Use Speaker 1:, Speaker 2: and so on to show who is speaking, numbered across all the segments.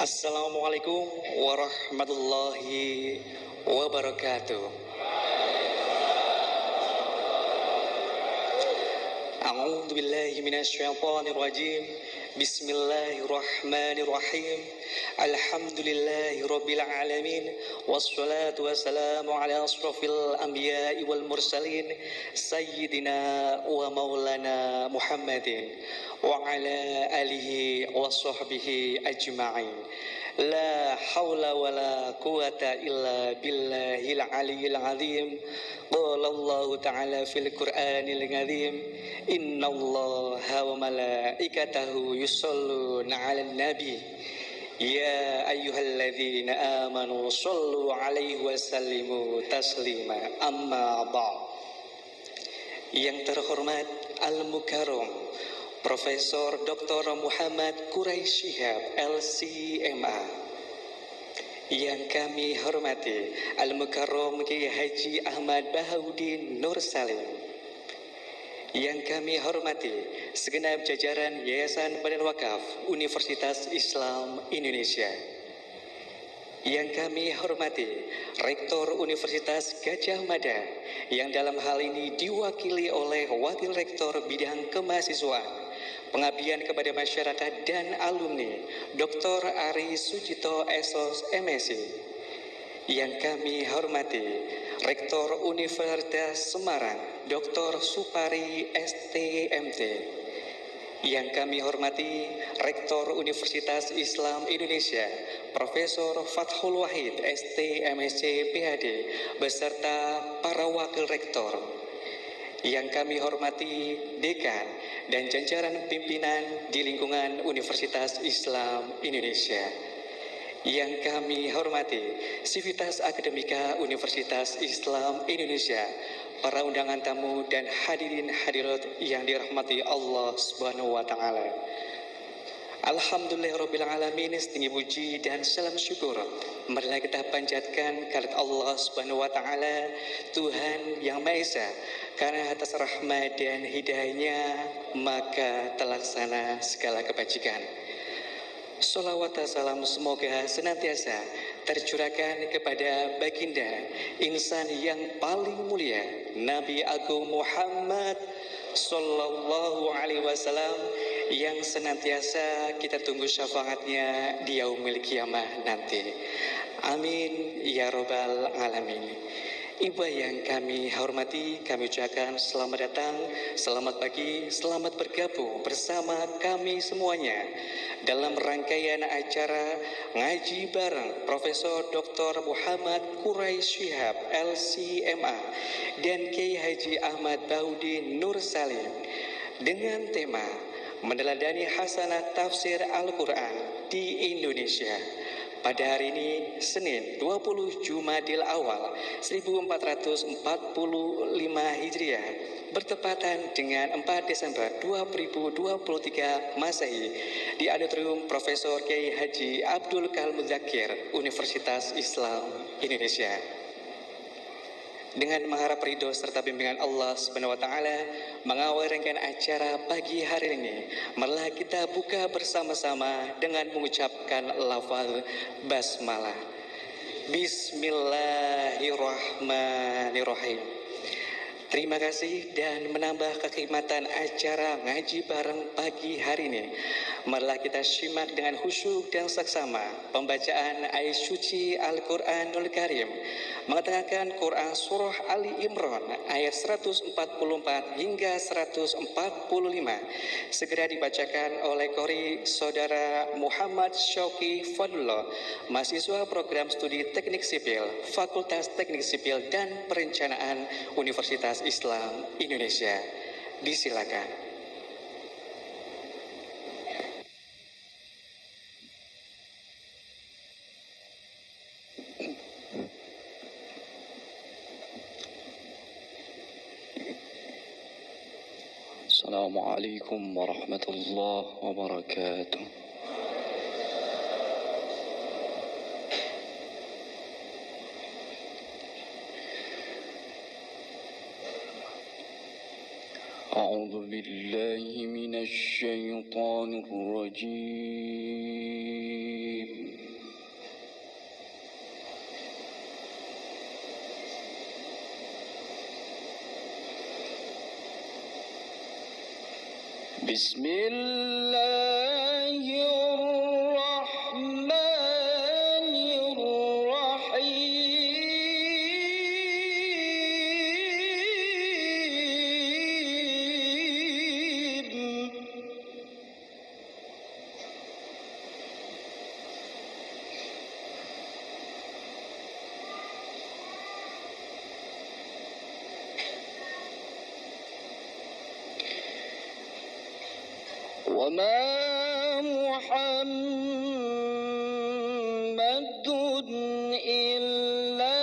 Speaker 1: Assalamualaikum warahmatullahi wabarakatuh. A'udzu billahi minasyaitonir rajim. Bismillahirrahmanirrahim. Alhamdulillahirabbil alamin wassalatu wassalamu ala asrofil anbiya'i wal mursalin sayyidina wa maulana Muhammadin wa ala alihi wa sahbihi ajma'in. La haula wa la quwata illa billahil aliyyil azim. Qala Allah ta'ala fil Qur'anil azim, innallaha wa malaikatahu yusholluna 'alan nabi. Ya ayyuhalladzina amanu shallu 'alaihi wa sallimu taslima. Amma ba'd. Yang terhormat Al-Mukarram Profesor Dr. Muhammad Quraish Shihab LCMA, yang kami hormati Al-Mukarram Kiai Haji Ahmad Bahaudin Nur Salim, yang kami hormati segenap jajaran Yayasan Badan Wakaf Universitas Islam Indonesia, yang kami hormati Rektor Universitas Gadjah Mada, yang dalam hal ini diwakili oleh Wakil Rektor Bidang Kemahasiswaan, Pengabdian kepada Masyarakat dan Alumni, Dr. Ari Sujito SOS MSc, yang kami hormati Rektor Universitas Semarang, Dr. Supari STMT, yang kami hormati Rektor Universitas Islam Indonesia, Profesor Fathul Wahid ST.MSc PhD, beserta para wakil rektor, yang kami hormati Dekan dan jajaran pimpinan di lingkungan Universitas Islam Indonesia, yang kami hormati Sivitas Akademika Universitas Islam Indonesia, para undangan tamu dan hadirin hadirat yang dirahmati Allah Subhanahu wa taala. Alhamdulillahirabbil alamin, setinggi puji dan salam syukur marilah kita panjatkan kehadirat Allah Subhanahu wa taala, Tuhan yang Maha Esa. Karena atas rahmat dan hidayahnya maka terlaksana segala kebajikan. Sholawat dan salam semoga senantiasa tercurahkan kepada baginda insan yang paling mulia, Nabi Agung Muhammad Sallallahu Alaihi Wasallam, yang senantiasa kita tunggu syafaatnya di yaumil kiamah nanti. Amin ya robbal alamin. Ibu yang kami hormati, kami ucapkan selamat datang, selamat pagi, selamat bergabung bersama kami semuanya dalam rangkaian acara ngaji bareng Profesor Dr. Muhammad Quraish Shihab LCMA dan Kiai Haji Ahmad Bahaudin Nur Salim dengan tema meneladani hasanah tafsir Al-Quran di Indonesia. Pada hari ini, Senin 20 Jumadil Awal 1445 Hijriah, bertepatan dengan 4 Desember 2023 Masehi, di Auditorium Profesor Kiai Haji Abdul Kal Muzakir Universitas Islam Indonesia. Dengan mengharap ridho serta bimbingan Allah Subhanahu wa taala, mengawal rangkaian acara pagi hari ini, marilah kita buka bersama-sama dengan mengucapkan lafaz basmalah. Bismillahirrahmanirrahim. Terima kasih dan menambah kekhidmatan acara ngaji bareng pagi hari ini, marilah kita simak dengan khusyuk dan saksama pembacaan ayat suci Al-Quranul Karim, mengatakan Quran Surah Ali Imran ayat 144 hingga 145 segera dibacakan oleh Qori Saudara Muhammad Syauqi Fadlullah, mahasiswa program studi Teknik Sipil, Fakultas Teknik Sipil dan Perencanaan Universitas Islam Indonesia. Disilakan. Assalamualaikum warahmatullahi wabarakatuh.
Speaker 2: أعوذ بالله من الشيطان الرجيم. بسم الله الرحمن الرحيم. وما محمد إلا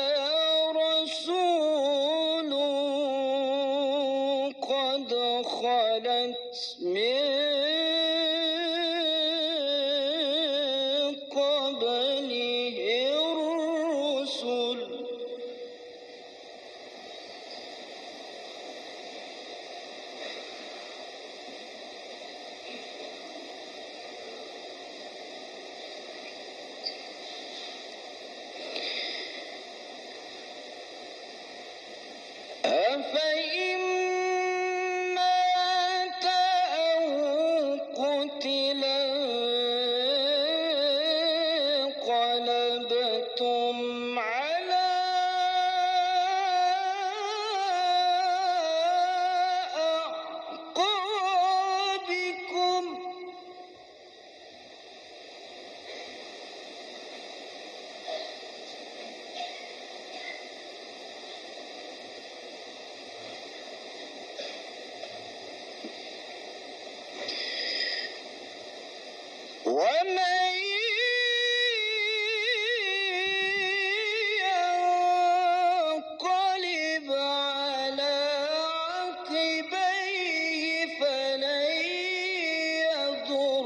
Speaker 2: رسول قد خلت من قبله الرسل أفإن مات أو قتلا انقلبتم على أعقابكم ومن ينقلب على عقبيه فلن يضر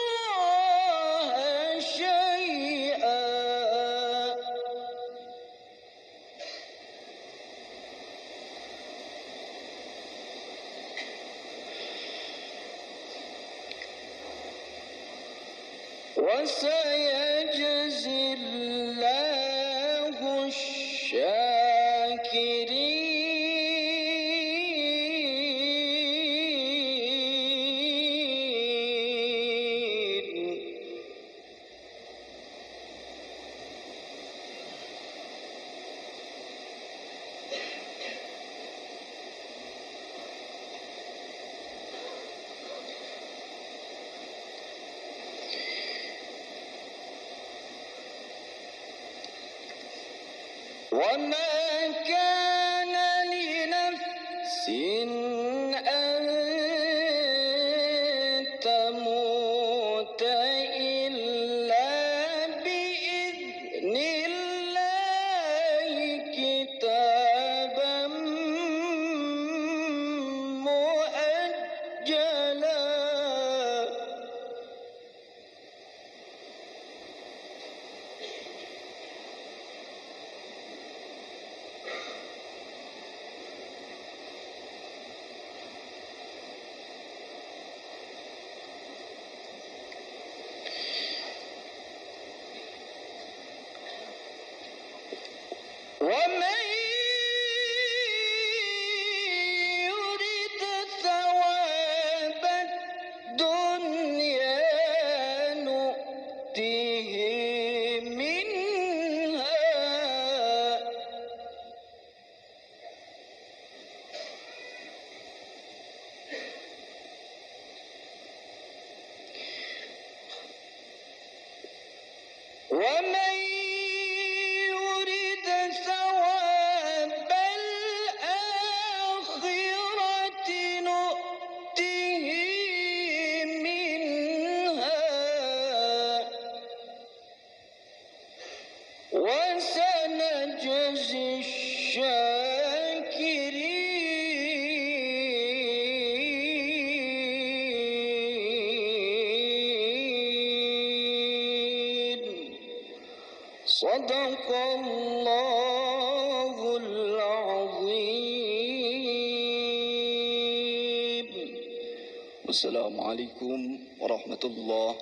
Speaker 2: الله شيئا وسيجزي الله الشاكرين. وما كان لنفس أن تموت إلا بإذن الله كتابا مؤجلا. ومن يرد ثواب الدنيا نؤته منها ومن يرد ثواب الآخرة نؤته منها وسنجزي الشاكرين. صدق الله العظيم. Wassalamualaikum warahmatullahi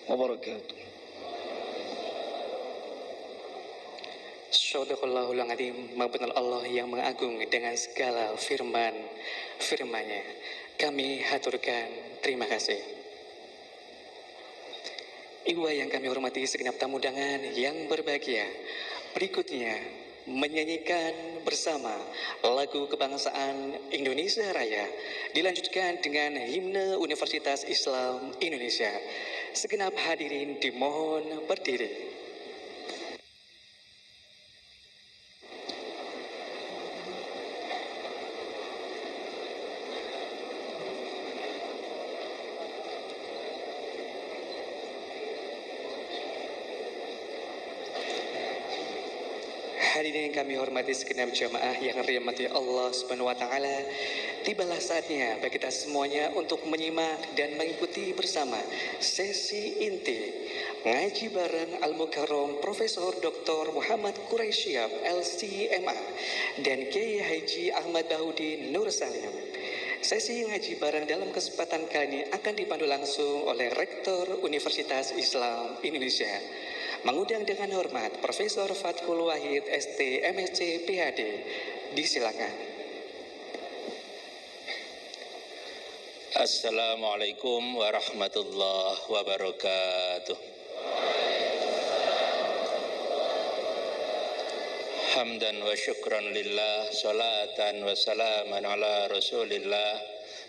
Speaker 2: wabarakatuh.
Speaker 1: Sadaqallahul Azim, benar Allah yang mengagung dengan segala firman-Nya. Kami haturkan terima kasih. Ibu yang kami hormati, segenap tamu undangan yang berbahagia, berikutnya menyanyikan bersama lagu kebangsaan Indonesia Raya, dilanjutkan dengan himne Universitas Islam Indonesia. Segenap hadirin dimohon berdiri. Hadirin yang kami hormati, segenap jamaah yang dirahmati Allah Subhanahu wa taala, tibalah saatnya bagi kita semuanya untuk menyimak dan mengikuti bersama sesi inti ngaji bareng Al-Mukarram Profesor Dr. Muhammad Quraish Shihab LCMA dan Kiai Haji Ahmad Bahudin Nur Salim. Sesi ngaji bareng dalam kesempatan kali ini akan dipandu langsung oleh Rektor Universitas Islam Indonesia. Mengundang dengan hormat Profesor Fathul Wahid ST MSc PhD. Disilakan.
Speaker 3: Assalamualaikum warahmatullahi wabarakatuh. Hamdan wa syukran lillah, salatan wa salaman ala rasulillah,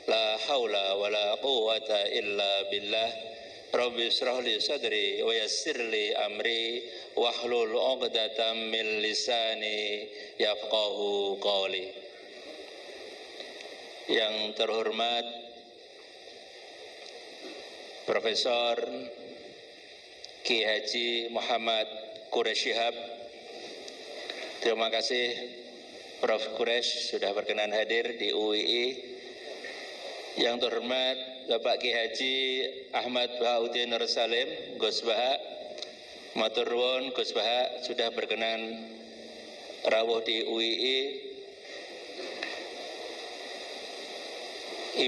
Speaker 3: la hawla wa la quwwata illa billah. Rabbi israh li sadri wa yassir li amri wahlul 'uqdatam min lisani yafqahu qawli. Yang terhormat Profesor Kiai Haji Muhammad Quraish Shihab, terima kasih Prof. Quraish sudah berkenan hadir di UII. Yang terhormat Bapak Kiai Haji Ahmad Bahudin Nur Salim, Gus Baha, matur nuwun Gus Baha sudah berkenan rawuh di UII.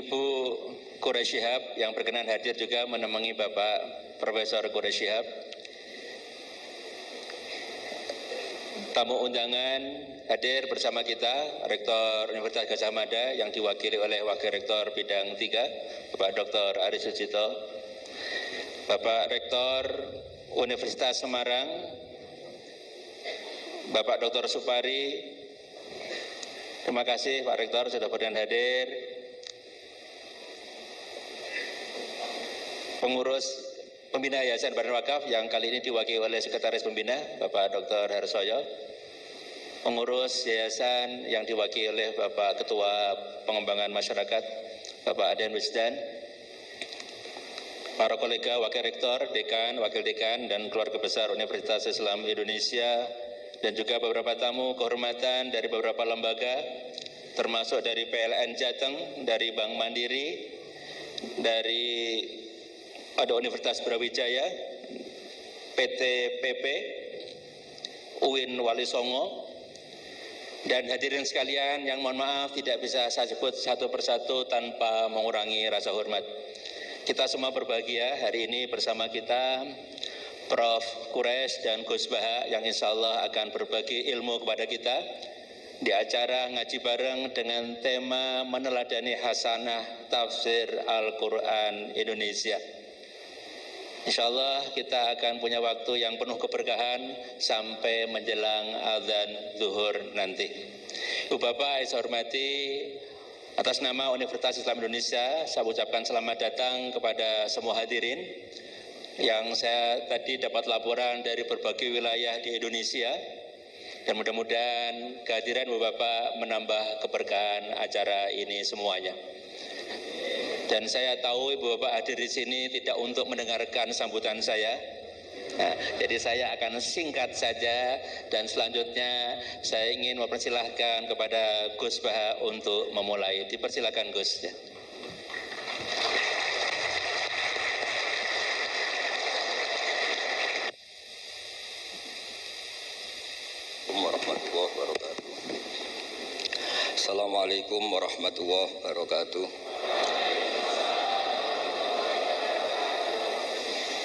Speaker 3: Ibu Quraish Shihab yang berkenan hadir juga menemani Bapak Profesor Quraish Shihab. Tamu undangan hadir bersama kita, Rektor Universitas Gadjah Mada yang diwakili oleh Wakil Rektor Bidang 3, Bapak Dr. Aris Sucito, Bapak Rektor Universitas Semarang, Bapak Dr. Supari. Terima kasih Pak Rektor sudah berkenan hadir. Pengurus Pembina Yayasan Badan Wakaf yang kali ini diwakili oleh Sekretaris Pembina, Bapak Dr. Harsoyo. Pengurus yayasan yang diwakili oleh Bapak Ketua Pengembangan Masyarakat, Bapak Aden Wisdan. Para kolega Wakil Rektor, Dekan, Wakil Dekan, dan keluarga besar Universitas Islam Indonesia, dan juga beberapa tamu kehormatan dari beberapa lembaga, termasuk dari PLN Jateng, dari Bank Mandiri, dari ada Universitas Brawijaya, PT PP, UIN Wali Songo, dan hadirin sekalian yang mohon maaf tidak bisa saya sebut satu persatu tanpa mengurangi rasa hormat. Kita semua berbahagia hari ini bersama kita Prof. Quraish dan Gus Baha yang insya Allah akan berbagi ilmu kepada kita di acara ngaji bareng dengan tema meneladani hasanah tafsir Al-Quran Indonesia. Insya Allah kita akan punya waktu yang penuh keberkahan sampai menjelang azan zuhur nanti. Ibu Bapak, saya hormati, atas nama Universitas Islam Indonesia, saya ucapkan selamat datang kepada semua hadirin yang saya tadi dapat laporan dari berbagai wilayah di Indonesia. Dan mudah-mudahan kehadiran Ibu Bapak menambah keberkahan acara ini semuanya. Dan saya tahu Ibu Bapak hadir di sini tidak untuk mendengarkan sambutan saya. Nah, jadi saya akan singkat saja dan selanjutnya saya ingin mempersilahkan kepada Gus Baha untuk memulai. Dipersilakan Gus.
Speaker 4: Warahmatullahi wabarakatuh. Assalamualaikum warahmatullahi wabarakatuh.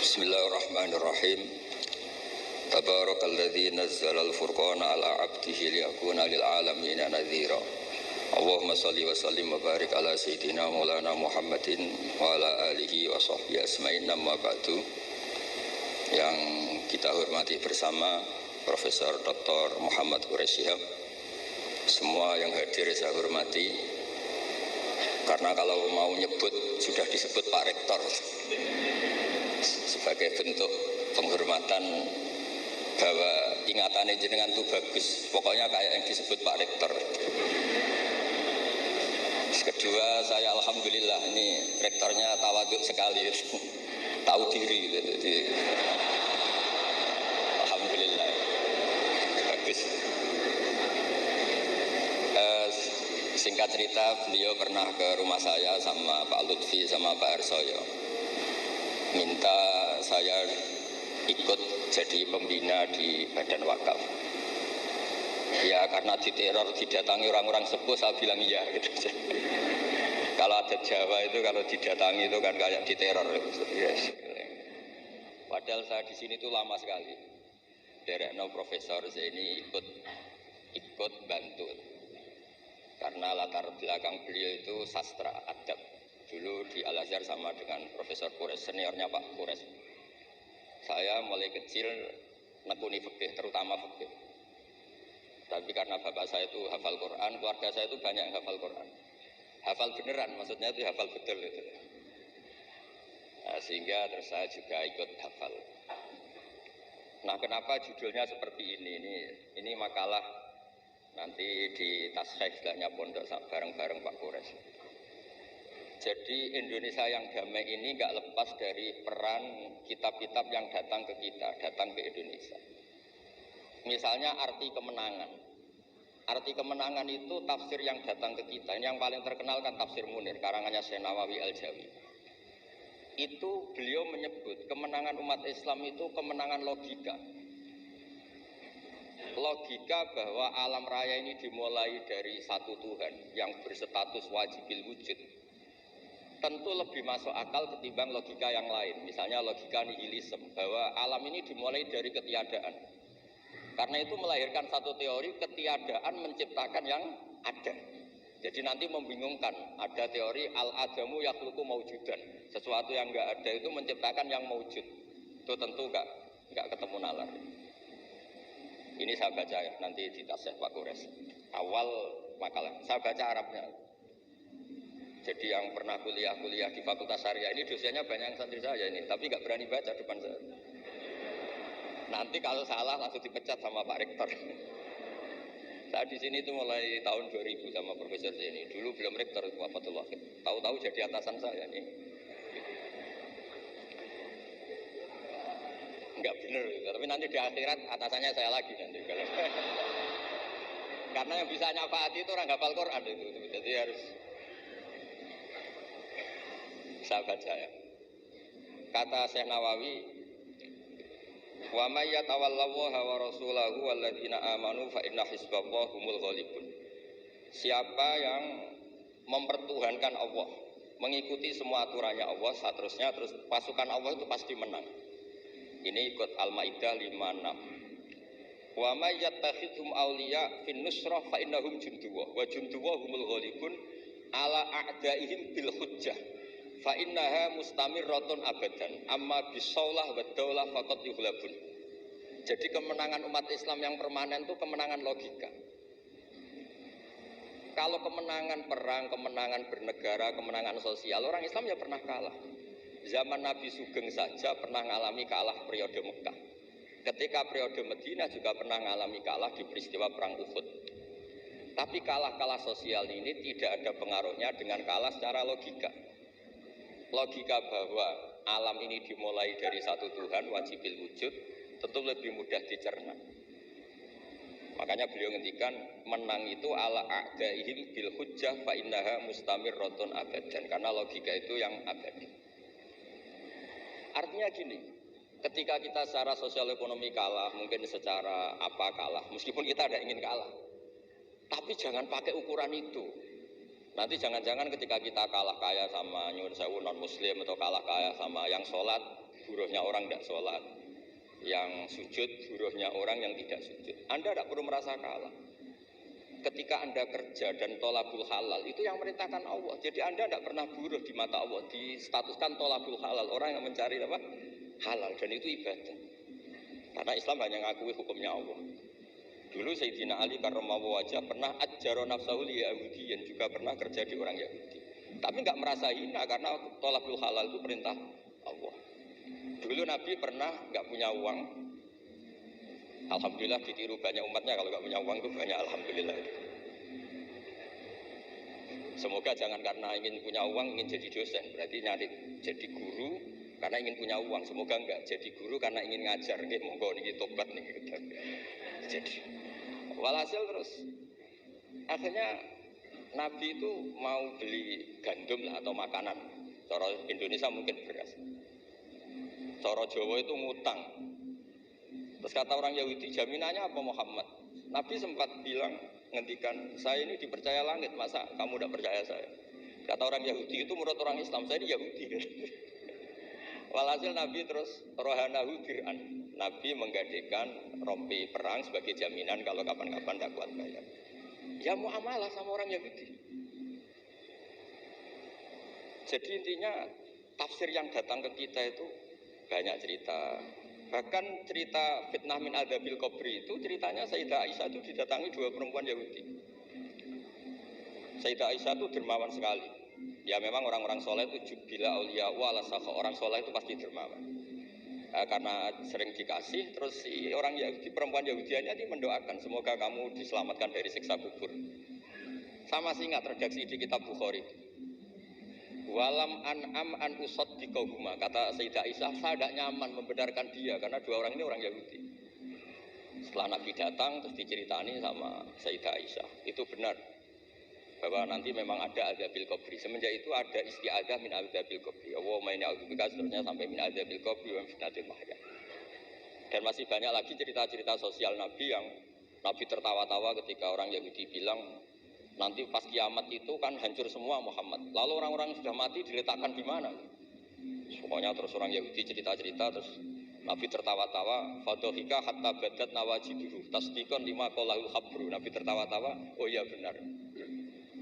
Speaker 4: Bismillahirrahmanirrahim. Tabarakalladzi nazzala al-furqana ala 'abdihi liyakuna lil 'alamina nadhira. Allahumma shalli wa sallim wa barik ala sayyidina Maulana Muhammadin wa ala alihi wa sahbihi asma'in, amma ba'du. Yang kita hormati bersama Profesor Dr. Muhammad Quraish Shihab, semua yang hadir saya hormati, karena kalau mau nyebut sudah disebut Pak Rektor sebagai bentuk penghormatan bahwa ingatannya jenengan itu bagus, pokoknya kayak yang disebut Pak Rektor. Kedua, saya alhamdulillah ini rektornya tawaduk sekali, tahu diri gitu. Jadi alhamdulillah bagus. Singkat cerita, beliau pernah ke rumah saya sama Pak Lutfi sama Pak Arsoyo, minta saya ikut jadi pembina di Badan Wakaf. Ya karena diteror, didatangi orang-orang sepuh, saya bilang iya gitu. Kalau ada Jawa itu kalau didatangi itu kan kayak diteror. Yes. Padahal saya di sini tuh lama sekali. Derekno Profesor Zaini ikut bantu. Karena latar belakang beliau itu sastra adab. Dulu di Al Azhar sama dengan Profesor Quraish, seniornya Pak Quraish. Saya mulai kecil nekuni fikih, terutama fikih. Tapi karena bapak saya itu hafal Quran, keluarga saya itu banyak yang hafal Quran. Hafal beneran, maksudnya itu hafal betul itu. Nah, sehingga terus saya juga ikut hafal. Nah, kenapa judulnya seperti ini? Ini makalah nanti di tasrih istilahnya pondok bareng-bareng Pak Quraish. Jadi Indonesia yang damai ini nggak lepas dari peran kitab-kitab yang datang ke kita, datang ke Indonesia. Misalnya arti kemenangan. Arti kemenangan itu tafsir yang datang ke kita. Ini yang paling terkenal kan tafsir Munir, karangannya Syekh Nawawi Al-Jawi. Itu beliau menyebut kemenangan umat Islam itu kemenangan logika. Logika bahwa alam raya ini dimulai dari satu Tuhan yang berstatus wajibil wujud. Tentu lebih masuk akal ketimbang logika yang lain. Misalnya logika nihilisme, bahwa alam ini dimulai dari ketiadaan. Karena itu melahirkan satu teori ketiadaan menciptakan yang ada. Jadi nanti membingungkan. Ada teori al-adamu yakhluqu maujudan. Sesuatu yang enggak ada itu menciptakan yang maujud. Itu tentu enggak ketemu nalar. Ini saya baca ya, nanti di tasih Pak Quraish. Awal makalah. Saya baca Arabnya. Jadi yang pernah kuliah di Fakultas Syariah ini dosennya banyak yang santri saya ini, tapi enggak berani baca depan saya. Nanti kalau salah langsung dipecat sama Pak Rektor. Saya di sini itu mulai tahun 2000 sama Profesor Zaini. Dulu belum Rektor Pak Fathul Wahid. Tahu-tahu jadi atasan saya nih. Enggak benar, tapi nanti di akhirat atasannya saya lagi nanti. Karena yang bisa nyafaati itu orang hafal Quran itu. Jadi harus saya baca ya. Kata Syekh Nawawi, wa may yatawallallaha wa rasulahu walladzina amanu fa inna hizballahi humul ghalibun. Siapa yang mempertuhankan Allah, mengikuti semua aturannya Allah, seterusnya terus pasukan Allah itu pasti menang. Ini ikut Al-Maidah 56. Wa may yattakhidhum awliya fin nusrah fa innahum junduwah wa junduwah humul ghalibun ala a'daihim bil hujjah. Fa innaha mustamirratun abadan amma bisaulah wa daulah faqad yughlabun. Jadi kemenangan umat Islam yang permanen itu kemenangan logika. Kalau kemenangan perang, kemenangan bernegara, kemenangan sosial, orang Islam ya pernah kalah. Zaman Nabi Sugeng saja pernah mengalami kalah periode Mekah. Ketika periode Madinah juga pernah mengalami kalah di peristiwa perang Uhud. Tapi kalah-kalah sosial ini tidak ada pengaruhnya dengan kalah secara logika. Logika bahwa alam ini dimulai dari satu Tuhan wajibil wujud tentu lebih mudah dicerna. Makanya beliau ngendikan menang itu ala a'daihim bil hujjah fa innaha mustamirratun abadan, karena logika itu yang abadi. Artinya gini, ketika kita secara sosial ekonomi kalah, mungkin secara apa kalah, meskipun kita tidak ingin kalah, tapi jangan pakai ukuran itu. Nanti jangan-jangan ketika kita kalah kaya sama nyuwun sewu non muslim atau kalah kaya sama yang sholat, buruhnya orang tidak sholat, yang sujud buruhnya orang yang tidak sujud. Anda tidak perlu merasa kalah. Ketika Anda kerja dan tolabul halal, itu yang merintahkan Allah. Jadi Anda tidak pernah buruh di mata Allah, distatuskan tolabul halal, orang yang mencari apa? Halal, dan itu ibadah. Karena Islam hanya ngakui hukumnya Allah. Dulu Sayyidina Ali karramallahu wajhah pernah ajjaro nafsahu li Yahudiyin, juga pernah kerja di orang Yahudi. Tapi nggak merasa hina karena tolabul halal itu perintah Allah. Dulu Nabi pernah nggak punya uang. Alhamdulillah ditiru banyak umatnya, kalau nggak punya uang itu banyak alhamdulillah. Semoga jangan karena ingin punya uang ingin jadi dosen, berarti nyari jadi guru karena ingin punya uang. Semoga enggak jadi guru karena ingin ngajar. Nggih monggo niki tobat niki. Jadi walhasil terus akhirnya Nabi itu mau beli gandum lah atau makanan. Cara Indonesia mungkin beras. Cara Jawa itu ngutang. Terus kata orang Yahudi, jaminannya apa Muhammad? Nabi sempat bilang, ngendikan, saya ini dipercaya langit, masa kamu tidak percaya saya? Kata orang Yahudi, itu menurut orang Islam, saya ini Yahudi. Walhasil Nabi terus rohanahu dir'an. Nabi menggadekan rompi perang sebagai jaminan kalau kapan-kapan tidak kuat bayar. Ya muamalah sama orang Yahudi. Jadi intinya tafsir yang datang ke kita itu banyak cerita. Bahkan cerita fitnah min adzabil qabri itu ceritanya Sayyidah Aisyah itu didatangi dua perempuan Yahudi. Sayyidah Aisyah itu dermawan sekali. Ya memang orang-orang soleh itu jubila auliya wala sakha, orang soleh itu pasti dermawan. Karena sering dikasih, terus si orang Yahudi, perempuan Yahudianya ini mendoakan semoga kamu diselamatkan dari siksa kubur. Sama sih ingat redaksi di kitab Bukhari. Walam an'am an usaddiqahuma, kata Sayyidah Aisyah, saya tidak nyaman membenarkan dia karena dua orang ini orang Yahudi. Setelah Nabi datang terus diceritani sama Sayyidah Aisyah, itu benar bahwa nanti memang ada adzabil qabri. Semenjak itu ada isti'adzah min adzabil qabri. Allahumma inni a'udzubika, seterusnya sampai min adzabil qabri wa min fitnatil mahya. Dan masih banyak lagi cerita-cerita sosial Nabi yang Nabi tertawa-tawa ketika orang Yahudi bilang nanti pas kiamat itu kan hancur semua Muhammad. Lalu orang-orang yang sudah mati diletakkan di mana? Pokoknya terus orang Yahudi cerita-cerita terus Nabi tertawa-tawa. Fadhika hatta badat nawajiduhu tasdiqan lima qalahul khabru. Nabi tertawa-tawa, oh iya benar.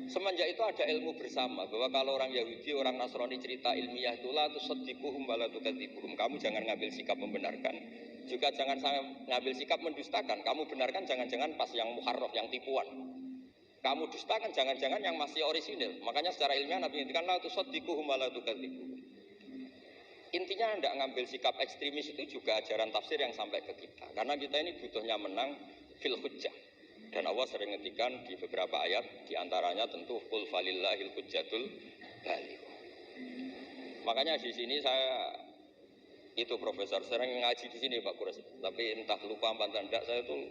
Speaker 4: Semenjak itu ada ilmu bersama bahwa kalau orang Yahudi, orang Nasrani cerita ilmiah itu la tusaddiquhum wa la tukadzibuhum. Kamu jangan ngambil sikap membenarkan, juga jangan ngambil sikap mendustakan. Kamu benarkan jangan-jangan pas yang muharraf, yang tipuan. Kamu dustakan jangan-jangan yang masih orisinil. Makanya secara ilmiah Nabi ngendikan la tusaddiquhum wa la tukadzibuhum. Intinya tidak ngambil sikap ekstremis itu juga ajaran tafsir yang sampai ke kita. Karena kita ini butuhnya menang fil hujjah. Dan Allah sering ngendikan di beberapa ayat, diantaranya tentu qul falillahil hujjatul baligh. Makanya di sini saya itu profesor sering ngaji di sini Pak Kuras. Tapi entah lupa apa tidak, saya tuh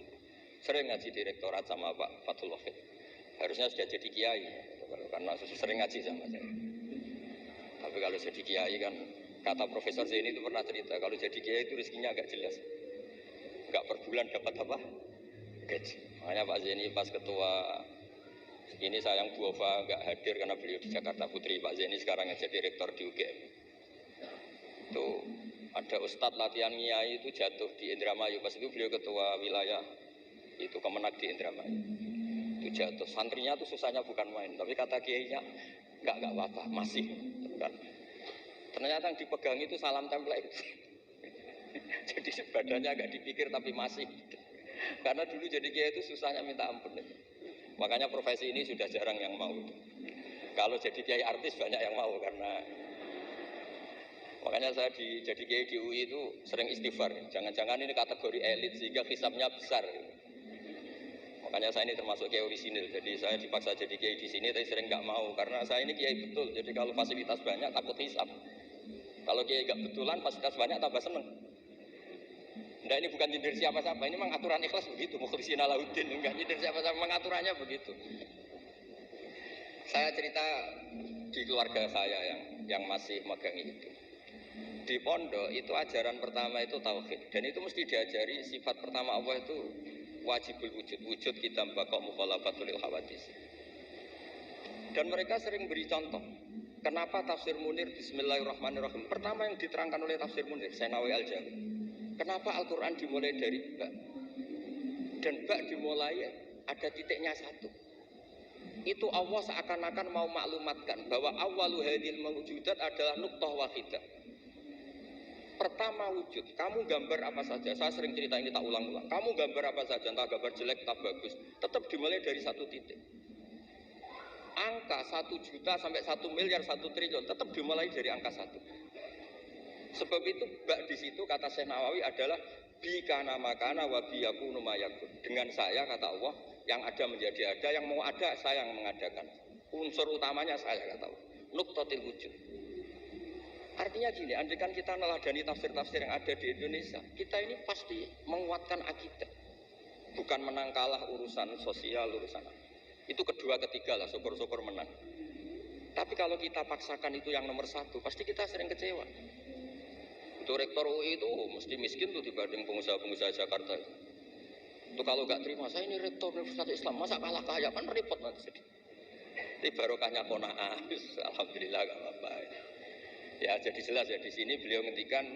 Speaker 4: sering ngaji direktorat sama Pak Fathul Wahid. Harusnya sudah jadi kiai karena sering ngaji sama saya. Tapi kalau jadi kiai kan kata Profesor Zaini itu pernah cerita kalau jadi kiai itu rezekinya agak jelas. Enggak per bulan dapat apa? Gaji. Makanya Pak Zaini pas ketua ini sayang Bu Ova enggak hadir karena beliau di Jakarta Putri. Pak Zaini sekarang yang jadi rektor di UGM. Itu ada ustadz latihan kiai itu jatuh di Indramayu. Pas itu beliau ketua wilayah itu Kemenak di Indramayu. Itu jatuh, santrinya tuh susahnya bukan main, tapi kata kiainya enggak apa-apa, masih kan. Ternyata yang dipegang itu salam template. Jadi badannya agak dipikir tapi masih. Karena dulu jadi kiai itu susahnya minta ampun. Makanya profesi ini sudah jarang yang mau. Kalau jadi kiai artis banyak yang mau karena makanya saya jadi kiai di UI itu sering istighfar. Jangan-jangan ini kategori elit sehingga hisabnya besar. Makanya saya ini termasuk kiai orisinil, jadi saya dipaksa jadi kiai di sini, tapi sering nggak mau karena saya ini kiai betul. Jadi kalau fasilitas banyak takut hisap. Kalau kiai nggak betulan, fasilitas banyak tambah seneng. Nah ini bukan nyindir siapa-siapa, ini memang aturan ikhlas begitu. Mukhlisina lahuddin, enggak nyindir siapa-siapa, memang aturannya begitu. Saya cerita di keluarga saya yang masih megang itu. Di pondok itu ajaran pertama itu tauhid, dan itu mesti diajari sifat pertama Allah itu wajibul wujud kita baqa mukhalafatul hawadis. Dan mereka sering beri contoh. Kenapa tafsir Munir Bismillahirrahmanirrahim? Pertama yang diterangkan oleh tafsir Munir, Senawi Al-Jawi. Kenapa Al-Quran dimulai dari ba? Dan ba dimulai ada titiknya satu. Itu Allah seakan-akan mau maklumatkan bahwa awwalu hadil mawjudat adalah nuqtah wahidah. Pertama wujud, kamu gambar apa saja. Saya sering cerita ini tak ulang-ulang. Kamu gambar apa saja, entah gambar jelek, entah bagus, tetap dimulai dari satu titik. Angka 1 juta sampai 1 miliar, 1 triliun tetap dimulai dari angka 1. Sebab itu bak di situ kata Syekh Nawawi adalah bi kana makana wa bi yakunu mayakun. Dengan saya kata Allah yang ada menjadi ada, yang mau ada saya yang mengadakan. Unsur utamanya saya kata Allah. Nuqtatil wujud. Artinya gini, andaikan kita meneladani tafsir-tafsir yang ada di Indonesia, kita ini pasti menguatkan akidah. Bukan menang kalah urusan sosial, urusan itu kedua ketiga lah, syukur-syukur menang. Tapi kalau kita paksakan itu yang nomor satu, pasti kita sering kecewa. Itu rektor UI itu mesti miskin tuh dibanding pengusaha-pengusaha Jakarta. Itu kalau nggak terima, saya ini rektor Universitas Islam, masa kalah kaya, kan repot nanti. Ini barokahnya kona'ah, alhamdulillah gak apa-apa. Ya jadi jelas ya di sini beliau ngendikan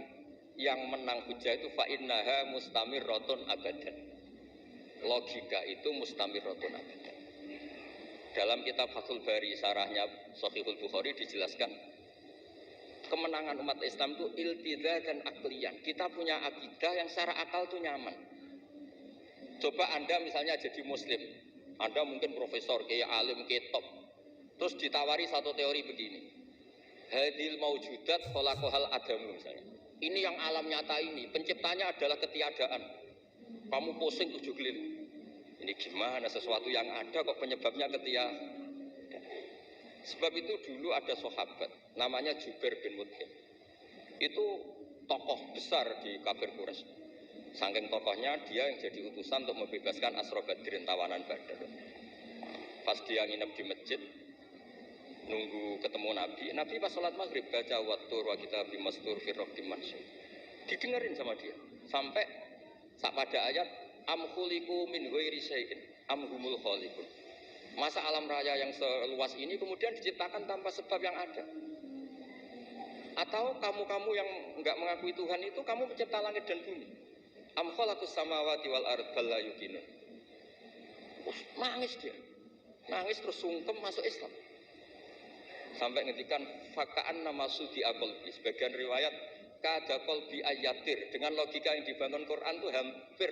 Speaker 4: yang menang hujah itu fa'innaha mustamirratun abadan. Logika itu mustamirratun abadan. Dalam kitab Fathul Bari sarahnya Shahihul Bukhari dijelaskan kemenangan umat Islam itu iltidha dan aklian. Kita punya akidah yang secara akal itu nyaman. Coba Anda misalnya jadi muslim, Anda mungkin profesor, kayak alim, kayak top, terus ditawari satu teori begini, hadil maujudat kholaqohal adamu misalnya. Ini yang alam nyata ini, penciptanya adalah ketiadaan. Kamu pusing 7 keliling. Ini gimana sesuatu yang ada kok penyebabnya ketiadaan? Sebab itu dulu ada sahabat namanya Jubair bin Mut'im. Itu tokoh besar di kafir Quraisy. Saking tokohnya dia yang jadi utusan untuk membebaskan Asra Badrin, tawanan Badar. Pas dia nginep di masjid nunggu ketemu Nabi. Nabi pas sholat maghrib baca wattur wa kitab mastur fi raqqim mansur. Didengerin sama dia. Sampai pada ayat am khuliqu min ghairi syai'in am humul khaliqun. Masa alam raya yang seluas ini kemudian diciptakan tanpa sebab yang ada. Atau kamu-kamu yang enggak mengakui Tuhan itu kamu pencipta langit dan bumi. Am khalaqus samawati wal ard bal la yuqinun. Nangis dia. Nangis terus sungkem masuk Islam. Sampai ngendikan fakaan nama sudi qalbi. Sebagian riwayat kada qalbi ayatir. Dengan logika yang dibangun Quran itu hampir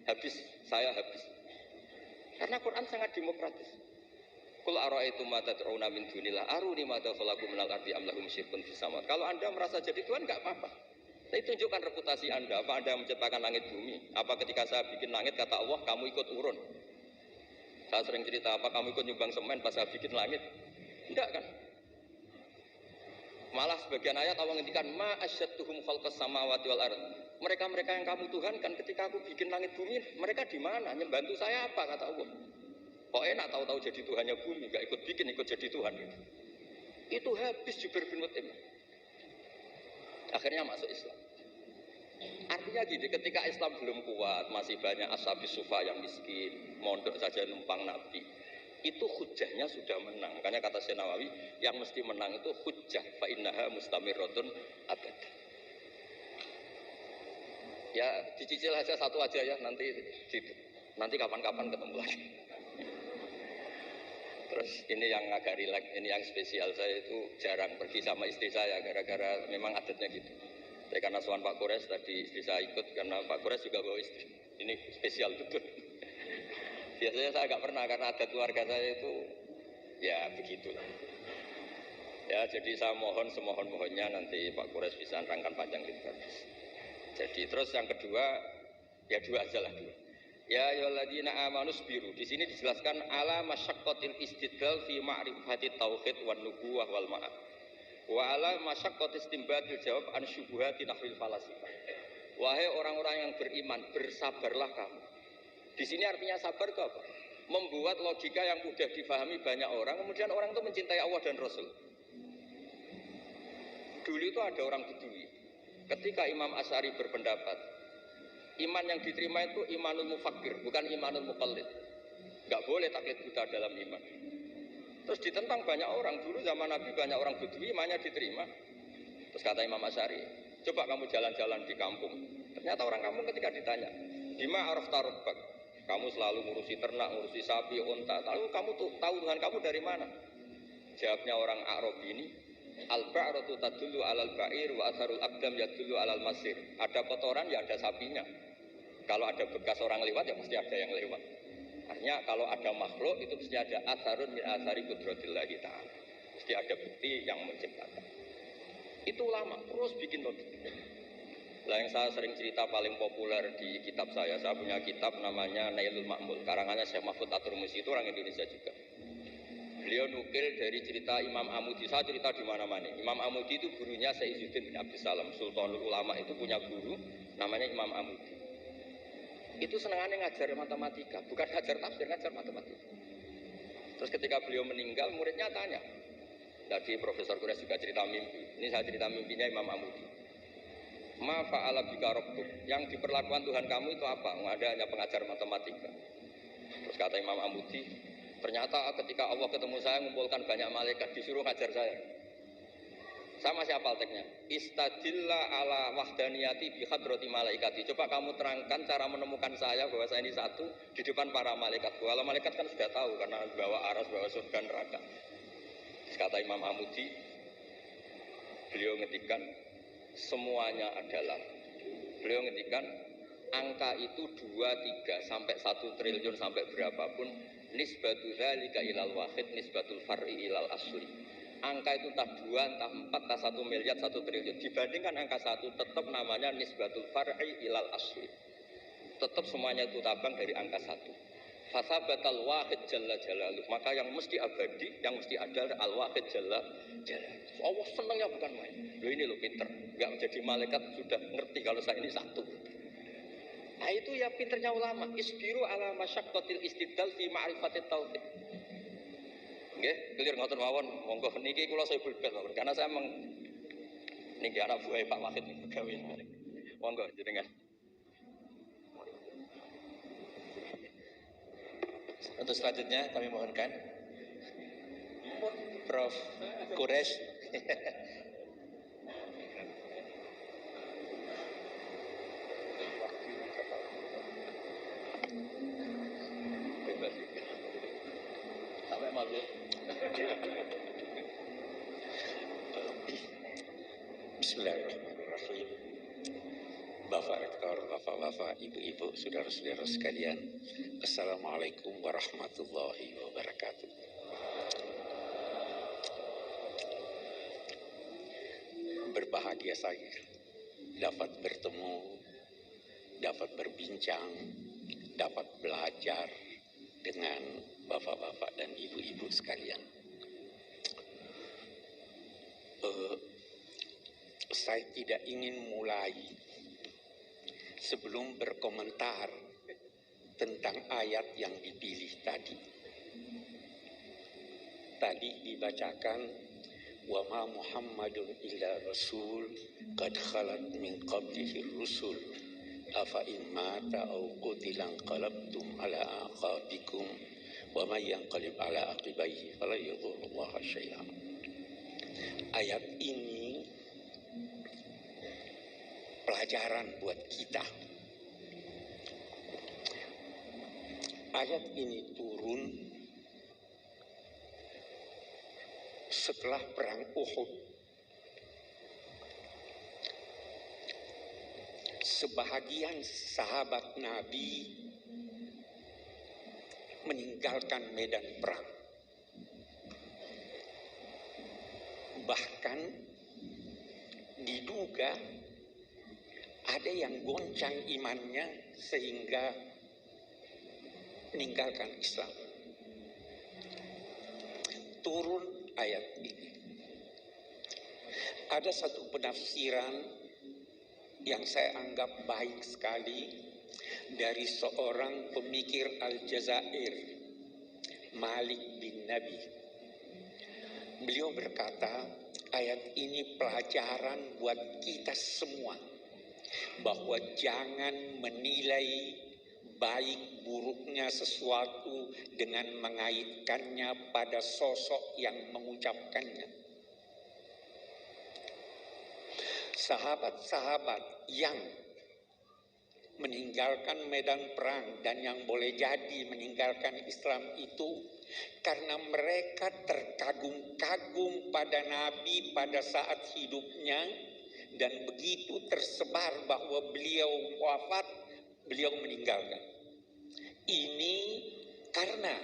Speaker 4: habis, saya habis. Karena Quran sangat demokratis. Qul ara'aytum ma tad'una min dunillah aruni ma khalaqu minal ardi am lahum syirkun fis samawati. Kalau Anda merasa jadi Tuhan enggak apa-apa. Tapi tunjukkan reputasi Anda. Apa Anda menciptakan langit bumi? Apa ketika saya bikin langit kata Allah kamu ikut urun? Saya sering cerita apa kamu ikut nyumbang semen pas saya bikin langit? Enggak kan? Malah sebagian ayat Allah ngendikan ma asyadduhum khalqas samawati wal ard. Mereka-mereka yang kamu Tuhan kan ketika aku bikin langit bumi, mereka di mana? Membantu saya apa kata Allah? Kok enak tahu-tahu jadi Tuhannya bumi, enggak ikut bikin, ikut jadi Tuhan gitu. Itu habis Jubair bin Mut'im. Akhirnya masuk Islam. Artinya gini, ketika Islam belum kuat, masih banyak ashabi sufa yang miskin, mondok saja numpang Nabi. Itu hujahnya sudah menang. Makanya kata Syekh Nawawi, yang mesti menang itu hujah fa innaha mustamirratun abad. Ya dicicil aja satu aja ya, nanti kapan-kapan ketemu lagi. Terus ini yang agak rileks, ini yang spesial, saya itu jarang pergi sama istri saya gara-gara memang adatnya gitu. Tapi karena suan Pak Kores tadi istri saya ikut karena Pak Kores juga bawa istri. Ini spesial betul. Biasanya saya agak pernah karena adat keluarga saya itu ya begitulah. Ya jadi saya mohon semohon-mohonnya nanti Pak Kores bisa nerangkan panjang lebar. Jadi terus yang kedua ya dua aja lah dua. Ya ayyuhalladzina amanu sabiru. Di sini dijelaskan ala masyaqqatil istidlal fi ma'rifati tauhid wan nubuwah wal ma'ad. Wa ala masyaqqatis istinbatil jawab an syubuhati nahwil falasifah. Wahai orang-orang yang beriman, bersabarlah kamu. Di sini artinya sabar itu apa? Membuat logika yang mudah difahami banyak orang, kemudian orang itu mencintai Allah dan Rasul. Dulu itu ada orang Bedui. Ketika Imam Asy'ari berpendapat iman yang diterima itu imanul mufakkir, bukan imanul muqallid. Enggak boleh taklid buta dalam iman. Terus ditentang banyak orang. Dulu zaman Nabi banyak orang Bedui imannya diterima. Terus kata Imam Asy'ari, coba kamu jalan-jalan di kampung. Ternyata orang kampung ketika ditanya, bima arafta rabbak, kamu selalu ngurusi ternak, ngurusi sapi, unta. Lalu kamu tahu Tuhan kamu dari mana? Jawabnya orang Arab ini, al-ba'ratu tadullu alal ba'ir wa atharul aqdam yadullu alal masir. Ada kotoran ya ada sapinya. Kalau ada bekas orang lewat ya pasti ada yang lewat. Artinya kalau ada makhluk itu mesti ada atharun min athari qudratillahi ta'ala. Mesti ada bukti yang menciptakan. Itu ulama terus bikin logik. Lah yang saya sering cerita paling populer di kitab saya punya kitab namanya Nailul Ma'mul, karangannya Syekh Mahfud At-Turmusi, itu orang Indonesia juga. Beliau nukil dari cerita Imam Amudi. Saya cerita di mana-mana. Imam Amudi itu gurunya Syekh Izzuddin bin Abdussalam, Sultanul Ulama, itu punya guru namanya Imam Amudi. Itu senangannya ngajar matematika, bukan ngajar tafsir, ngajar matematika. Terus ketika beliau meninggal, muridnya tanya. Tadi Profesor Kures juga cerita mimpi. Ini saya cerita mimpinya Imam Amudi. Ma fa'ala bika rabbuk, yang diperlakukan Tuhan kamu itu apa? Ada hanya pengajar matematika. Terus kata Imam Amudi, ternyata ketika Allah ketemu saya mengumpulkan banyak malaikat disuruh ngajar saya. Saya masih hafal teksnya. Istadilla ala wahdaniyati bi hadrati malaikati. Coba kamu terangkan cara menemukan saya bahwa saya ini satu di depan para malaikat. Kalau malaikat kan sudah tahu karena bawa aras, bawa surga neraka. Kata Imam Amudi, beliau ngetikan semuanya adalah, beliau ngetikan angka itu 2, 3 sampai 1 triliun sampai berapapun, nisbatul dzalika ilal wahid nisbatul far'i ilal asli. Angka itu entah 2, entah 4, entah 1 miliar, 1 triliun. Dibandingkan angka 1 tetap namanya nisbatul far'i ilal asli. Tetap semuanya itu tabang dari angka 1. Fasabatal wahid jalla jalaluh. Maka yang mesti abadi, yang mesti ada al-wahid jalla jalaluh. Allah senangnya bukan main. Loh ini loh pinter. Enggak menjadi malaikat sudah ngerti kalau saya ini satu. Nah itu ya pinternya ulama. Isbiru ala masyaqqatil istidlal fi ma'rifatit tauhid. Nggih, clear ngoten mawon. Monggo niki kula saya bulbel mawon karena saya niki anak buah Pak Wahid niku gawe. Monggo jenengan.
Speaker 3: Untuk selanjutnya kami mohonkan Prof. Kures.
Speaker 4: Sampai malu.
Speaker 5: Bismillahirrahmanirrahim. Bapak Rektor, Bapak-Bapak, Ibu-Ibu, Saudara-saudara sekalian, Assalamualaikum warahmatullahi wabarakatuh. Berbahagia saya dapat bertemu, dapat berbincang, dapat belajar dengan Bapak-Bapak dan Ibu-Ibu sekalian. Saya tidak ingin mulai sebelum berkomentar tentang ayat yang dipilih tadi. Tadi dibacakan wa ma Muhammadun illa rasul qad khalat min qablihi rusul afa in mata aw qutila qalabtum ala aqabikum wa may yanqalib ala aqibaihi fala yadhurrullaha syai'an. Ayat ini pelajaran buat kita. Ayat ini turun setelah perang Uhud. Sebahagian sahabat Nabi meninggalkan medan perang. Bahkan diduga ada yang goncang imannya sehingga meninggalkan Islam. Turun ayat ini. Ada satu penafsiran yang saya anggap baik sekali dari seorang pemikir Aljazair, Malik bin Nabi. Beliau berkata, ayat ini pelajaran buat kita semua bahwa jangan menilai baik buruknya sesuatu dengan mengaitkannya pada sosok yang mengucapkannya. Sahabat-sahabat yang meninggalkan medan perang dan yang boleh jadi meninggalkan Islam itu karena mereka terkagum-kagum pada Nabi pada saat hidupnya, dan begitu tersebar bahwa beliau wafat, beliau meninggalkan. Ini karena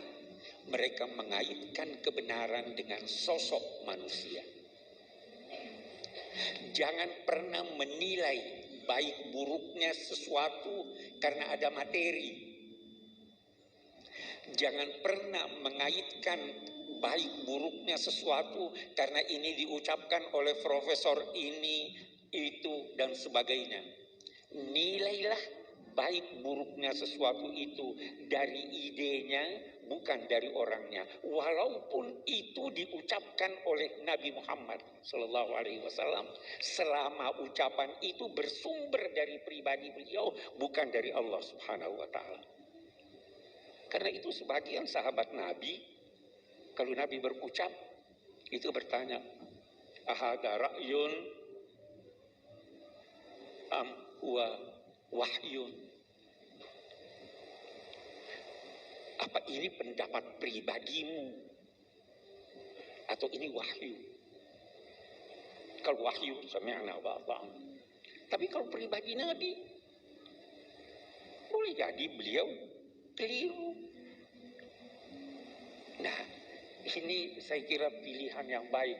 Speaker 5: mereka mengaitkan kebenaran dengan sosok manusia. Jangan pernah menilai baik buruknya sesuatu karena ada materi. Jangan pernah mengaitkan baik buruknya sesuatu karena ini diucapkan oleh profesor ini, itu, dan sebagainya. Nilailah baik buruknya sesuatu itu dari idenya, bukan dari orangnya. Walaupun itu diucapkan oleh Nabi Muhammad Sallallahu Alaihi Wasallam, selama ucapan itu bersumber dari pribadi beliau, bukan dari Allah Subhanahu Wa Taala. Karena itu sebagian sahabat Nabi, kalau Nabi berucap, itu bertanya, ahada ra'yun am huwa wahyun. Apa ini pendapat pribadimu atau ini wahyu? Kalau wahyu sami'na wa ata'na. Tapi kalau pribadi Nabi, boleh jadi beliau keliru. Nah, ini saya kira pilihan yang baik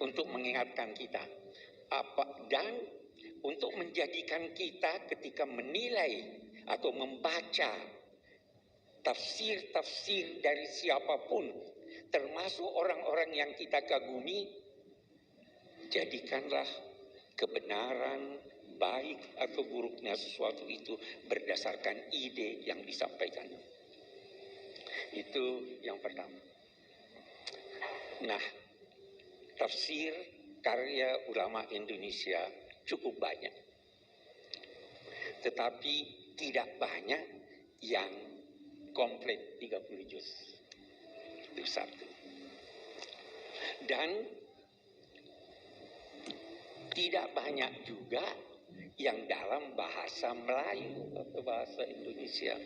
Speaker 5: untuk mengingatkan kita. Dan untuk menjadikan kita ketika menilai atau membaca tafsir-tafsir dari siapapun, termasuk orang-orang yang kita kagumi, jadikanlah kebenaran baik atau buruknya sesuatu itu berdasarkan ide yang disampaikan. Itu yang pertama. Nah, tafsir karya ulama Indonesia cukup banyak, tetapi tidak banyak yang komplit 30 juz. Itu satu. Dan tidak banyak juga yang dalam bahasa Melayu atau bahasa Indonesia.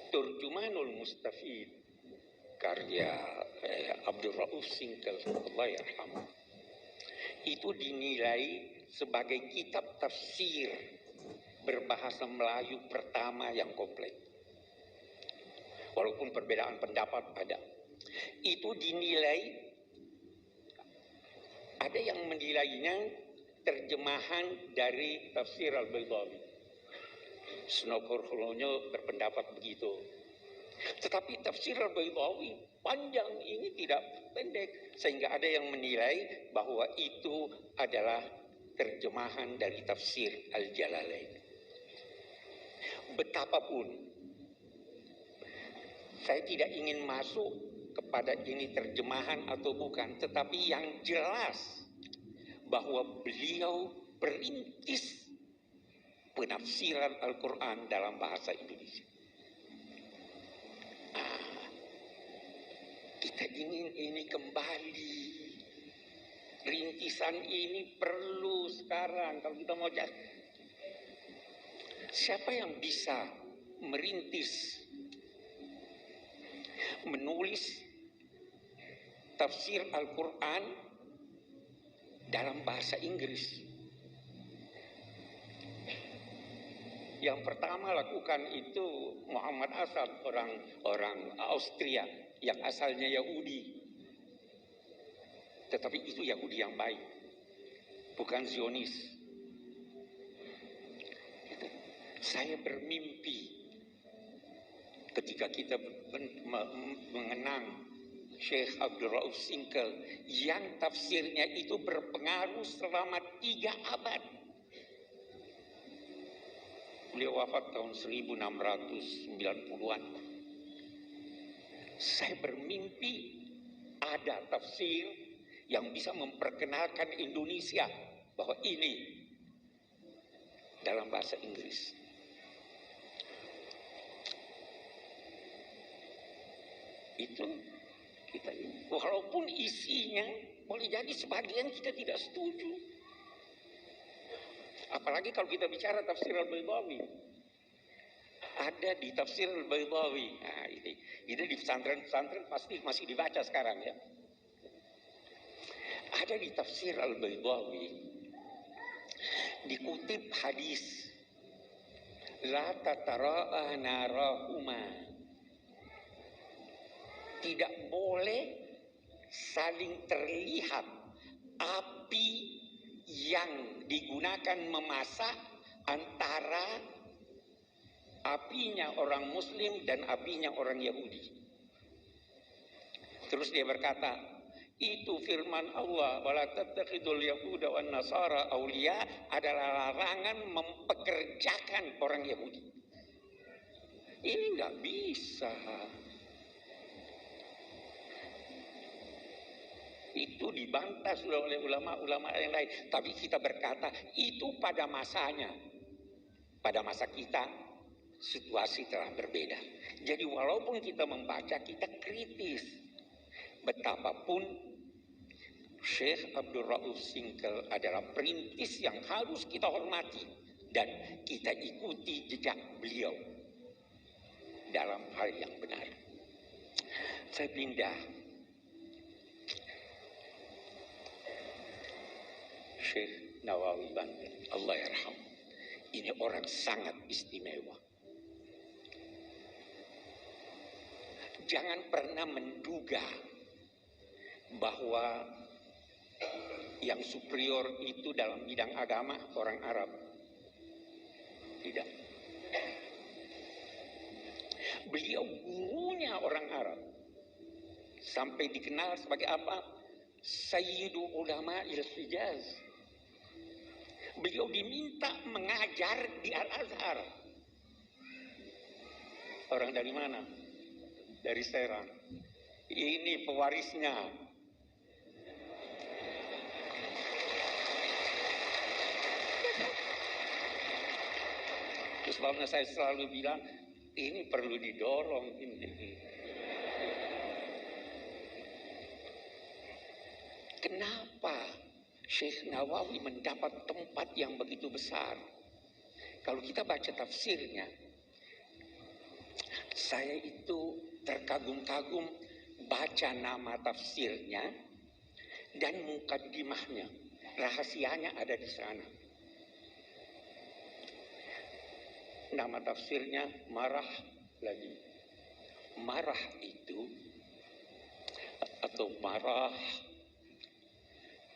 Speaker 5: Turjumanul Mustafid karya Abdul Rauf Singkal, Allah yarhamah, itu dinilai sebagai kitab tafsir berbahasa Melayu pertama yang komplit. Walaupun perbedaan pendapat ada. Itu dinilai, ada yang menilainya terjemahan dari tafsir Al-Baydawi. Snokor Holonyo berpendapat begitu. Tetapi tafsir Al-Baydawi panjang, ini tidak pendek. Sehingga ada yang menilai bahwa itu adalah terjemahan dari tafsir Al-Jalalain. Betapapun, saya tidak ingin masuk kepada ini terjemahan atau bukan. Tetapi yang jelas bahwa beliau perintis penafsiran Al-Quran dalam bahasa Indonesia. Kita ingin ini kembali. Rintisan ini perlu sekarang. Kalau kita mau cari, siapa yang bisa merintis, menulis tafsir Al-Quran dalam bahasa Inggris? Yang pertama lakukan itu Muhammad Asad, orang Austria yang asalnya Yahudi. Tetapi itu Yahudi yang baik, bukan Zionis. Saya bermimpi ketika kita mengenang Syekh Abdul Rauf Singkal yang tafsirnya itu berpengaruh selama 3 abad. Beliau wafat tahun 1690-an. Saya bermimpi ada tafsir yang bisa memperkenalkan Indonesia bahwa ini dalam bahasa Inggris. Itu kita ini. Walaupun isinya boleh jadi sebagian kita tidak setuju. Apalagi kalau kita bicara tafsir Al-Baydawi. Ada di tafsir Al-Baydawi. Nah, ini di pesantren-pesantren pasti masih dibaca sekarang ya. Ada di tafsir Al-Baydawi dikutip hadis la tatara'a narahuma, tidak boleh saling terlihat api yang digunakan memasak antara apinya orang Muslim dan apinya orang Yahudi. Terus dia berkata, itu firman Allah, wala tattakhidul yahuda wan nasara auliya, adalah larangan mempekerjakan orang Yahudi. Ini nggak bisa. Itu dibantah sudah oleh ulama-ulama yang lain. Tapi kita berkata itu pada masanya. Pada masa kita situasi telah berbeda. Jadi walaupun kita membaca, kita kritis. Betapapun Syekh Abdul Rauf Singkel adalah perintis yang harus kita hormati. Dan kita ikuti jejak beliau dalam hal yang benar. Saya pindah. Syekh Nawawi Banten, Allah yarham. Ini orang sangat istimewa. Jangan pernah menduga bahwa yang superior itu dalam bidang agama orang Arab. Tidak. Beliau gurunya orang Arab. Sampai dikenal sebagai apa? Sayyidu ulama il-Hijaz. Beliau diminta mengajar di Al-Azhar. Orang dari mana? Dari Serang. Ini pewarisnya. Terus sebabnya saya selalu bilang, ini perlu didorong. Kenapa Syekh Nawawi mendapat tempat yang begitu besar? Kalau kita baca tafsirnya, saya itu terkagum-kagum baca nama tafsirnya dan mukaddimahnya. Rahasianya ada di sana. Nama tafsirnya Marah lagi. Marah itu atau Marah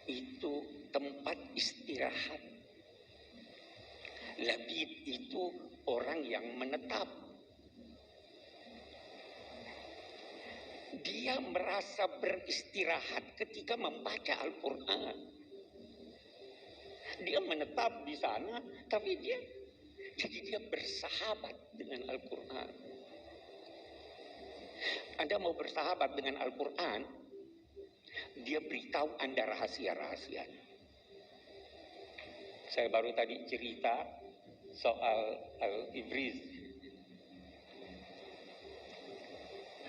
Speaker 5: itu tempat istirahat. Labid itu orang yang menetap. Dia merasa beristirahat ketika membaca Al-Quran. Dia menetap di sana, tapi dia bersahabat dengan Al-Quran. Anda mau bersahabat dengan Al-Quran, dia beritahu Anda rahasia-rahasianya. Saya baru tadi cerita soal Al-Ibriz.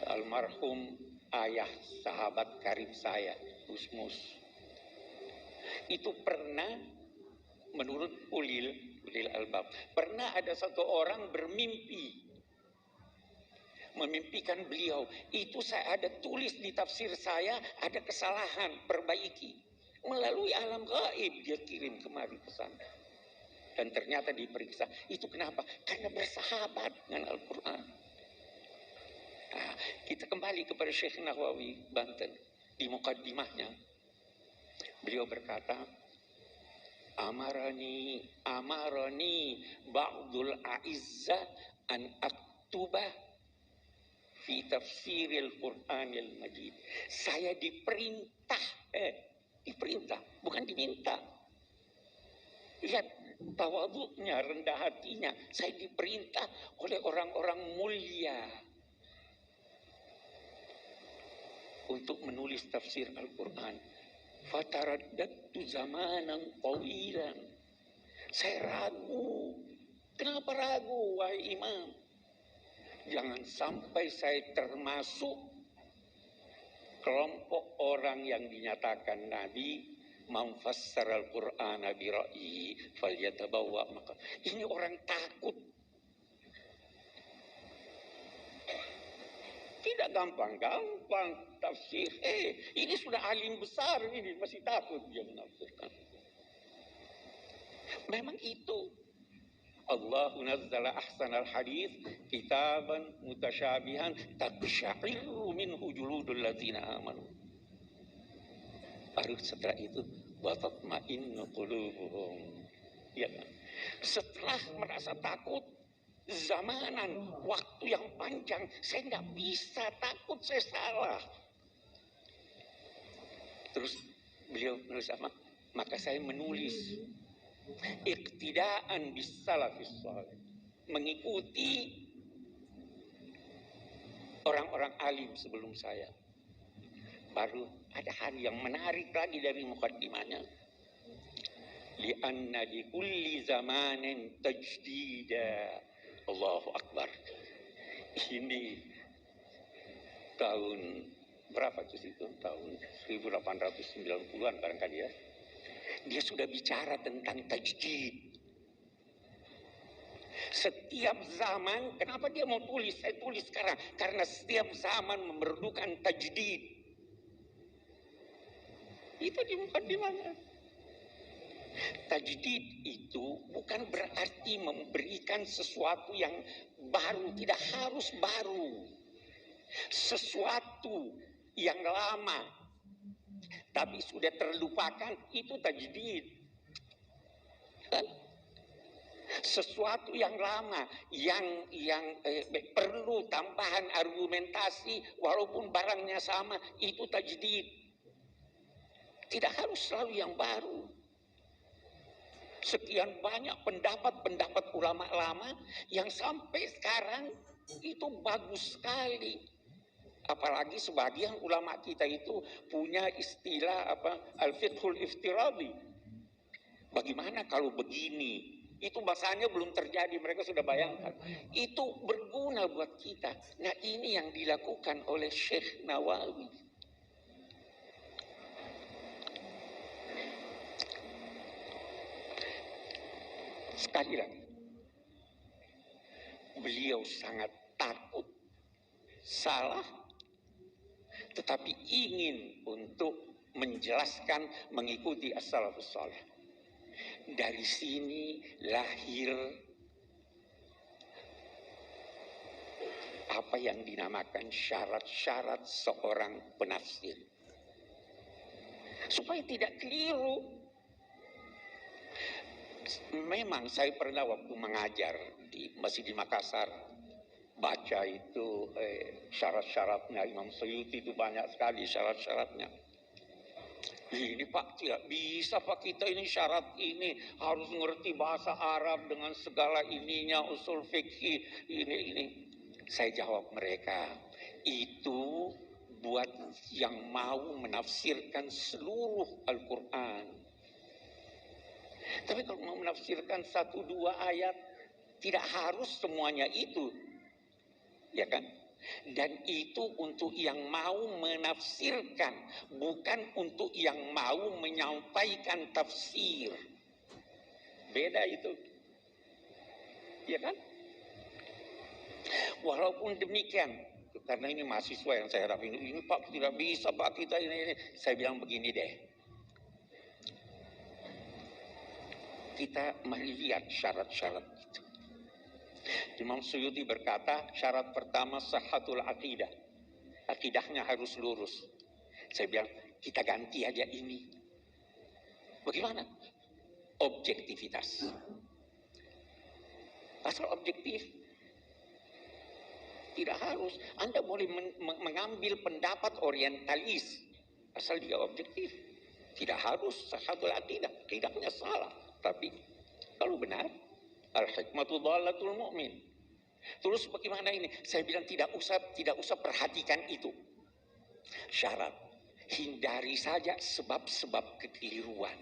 Speaker 5: Almarhum ayah sahabat karib saya, Gusmus. Itu pernah, menurut Ulil Albab, pernah ada satu orang memimpikan beliau. Itu saya ada tulis di tafsir saya, ada kesalahan, perbaiki. Melalui alam gaib dia kirim kemari pesan. Dan ternyata diperiksa. Itu kenapa? Karena bersahabat dengan Al-Quran. Nah, kita kembali kepada Syekh Nawawi Banten. Di mukaddimahnya, beliau berkata, Amarani ba'dul a'izzah an aktubah fi tafsiril Qur'anil Majid. Saya diperintah, bukan diminta. Lihat tawadhu'nya, rendah hatinya. Saya diperintah oleh orang-orang mulia untuk menulis tafsir Al-Quran. Fataraddadtu zamanan tawilan. Saya ragu Kenapa ragu, wahai imam? Jangan sampai saya termasuk kelompok orang yang dinyatakan Nabi man fassara al-Qur'ana bi ra'yihi falyatabawwa maka. Ini orang takut. Tidak gampang-gampang tafsir. Ini sudah alim besar ini masih takut dia menafsirkan. Memang itu. Allahu nazzala ahsanal hadis kitaban mutasyabihan taqsha'iru minhu juludul ladzina amanu. Baru setelah itu wa tatma'innu qulubuhum. Ya kan? Setelah merasa takut zamanan, waktu yang panjang, saya nggak bisa, takut saya salah. Terus beliau menulis apa? Maka saya menulis iqtidaan bis salafis salih, mengikuti orang-orang alim sebelum saya. Baru ada hal yang menarik lagi dari mukaddimahnya. Li'anna di kulli zamanin tajdida. Allahu Akbar. Ini tahun berapa itu? Tahun 1890-an barangkali ya. Dia sudah bicara tentang tajdid. Setiap zaman, kenapa dia mau tulis? Saya tulis sekarang. Karena setiap zaman memerlukan tajdid. Itu di mukadimahnya. Tajdid itu bukan berarti memberikan sesuatu yang baru. Tidak harus baru. Sesuatu yang lama tapi sudah terlupakan, itu tajdid. Kan? Sesuatu yang lama yang perlu tambahan argumentasi walaupun barangnya sama, itu tajdid. Tidak harus selalu yang baru. Sekian banyak pendapat-pendapat ulama lama yang sampai sekarang itu bagus sekali. Apalagi sebagian ulama kita itu punya istilah al-fiqhul iftiradi. Bagaimana kalau begini? Itu bahasanya belum terjadi, mereka sudah bayangkan. Itu berguna buat kita. Nah, ini yang dilakukan oleh Syekh Nawawi. Sekali lagi, beliau sangat takut salah, tetapi ingin untuk menjelaskan, mengikuti as-salafus salih. Dari sini lahir apa yang dinamakan syarat-syarat seorang penafsir. Supaya tidak keliru. Memang saya pernah waktu mengajar masih di Makassar, baca itu syarat-syaratnya Imam Suyuti itu banyak sekali syarat-syaratnya. Ini Pak, tidak bisa Pak, kita ini syarat ini harus mengerti bahasa Arab dengan segala ininya, usul fikih ini. Saya jawab mereka, itu buat yang mau menafsirkan seluruh Al-Quran. Tapi kalau mau menafsirkan 1-2 ayat, tidak harus semuanya itu. Ya kan? Dan itu untuk yang mau menafsirkan, bukan untuk yang mau menyampaikan tafsir. Beda itu. Ya kan? Walaupun demikian, karena ini mahasiswa yang saya harap ini Pak tidak bisa Pak kita ini. Saya bilang begini deh. Kita melihat syarat-syarat itu. Imam Suyuti berkata, syarat pertama sahhatul aqidah. Akidahnya harus lurus. Saya bilang, kita ganti aja ini. Bagaimana? Objektivitas. Asal objektif. Tidak harus. Anda boleh mengambil pendapat orientalis. Asal dia objektif. Tidak harus sahhatul aqidah. Akidahnya salah. Tapi kalau benar, al-hikmatu dhalatul mu'min. Terus bagaimana ini? Saya bilang tidak usah perhatikan itu. Syarat, hindari saja sebab-sebab kekeliruan.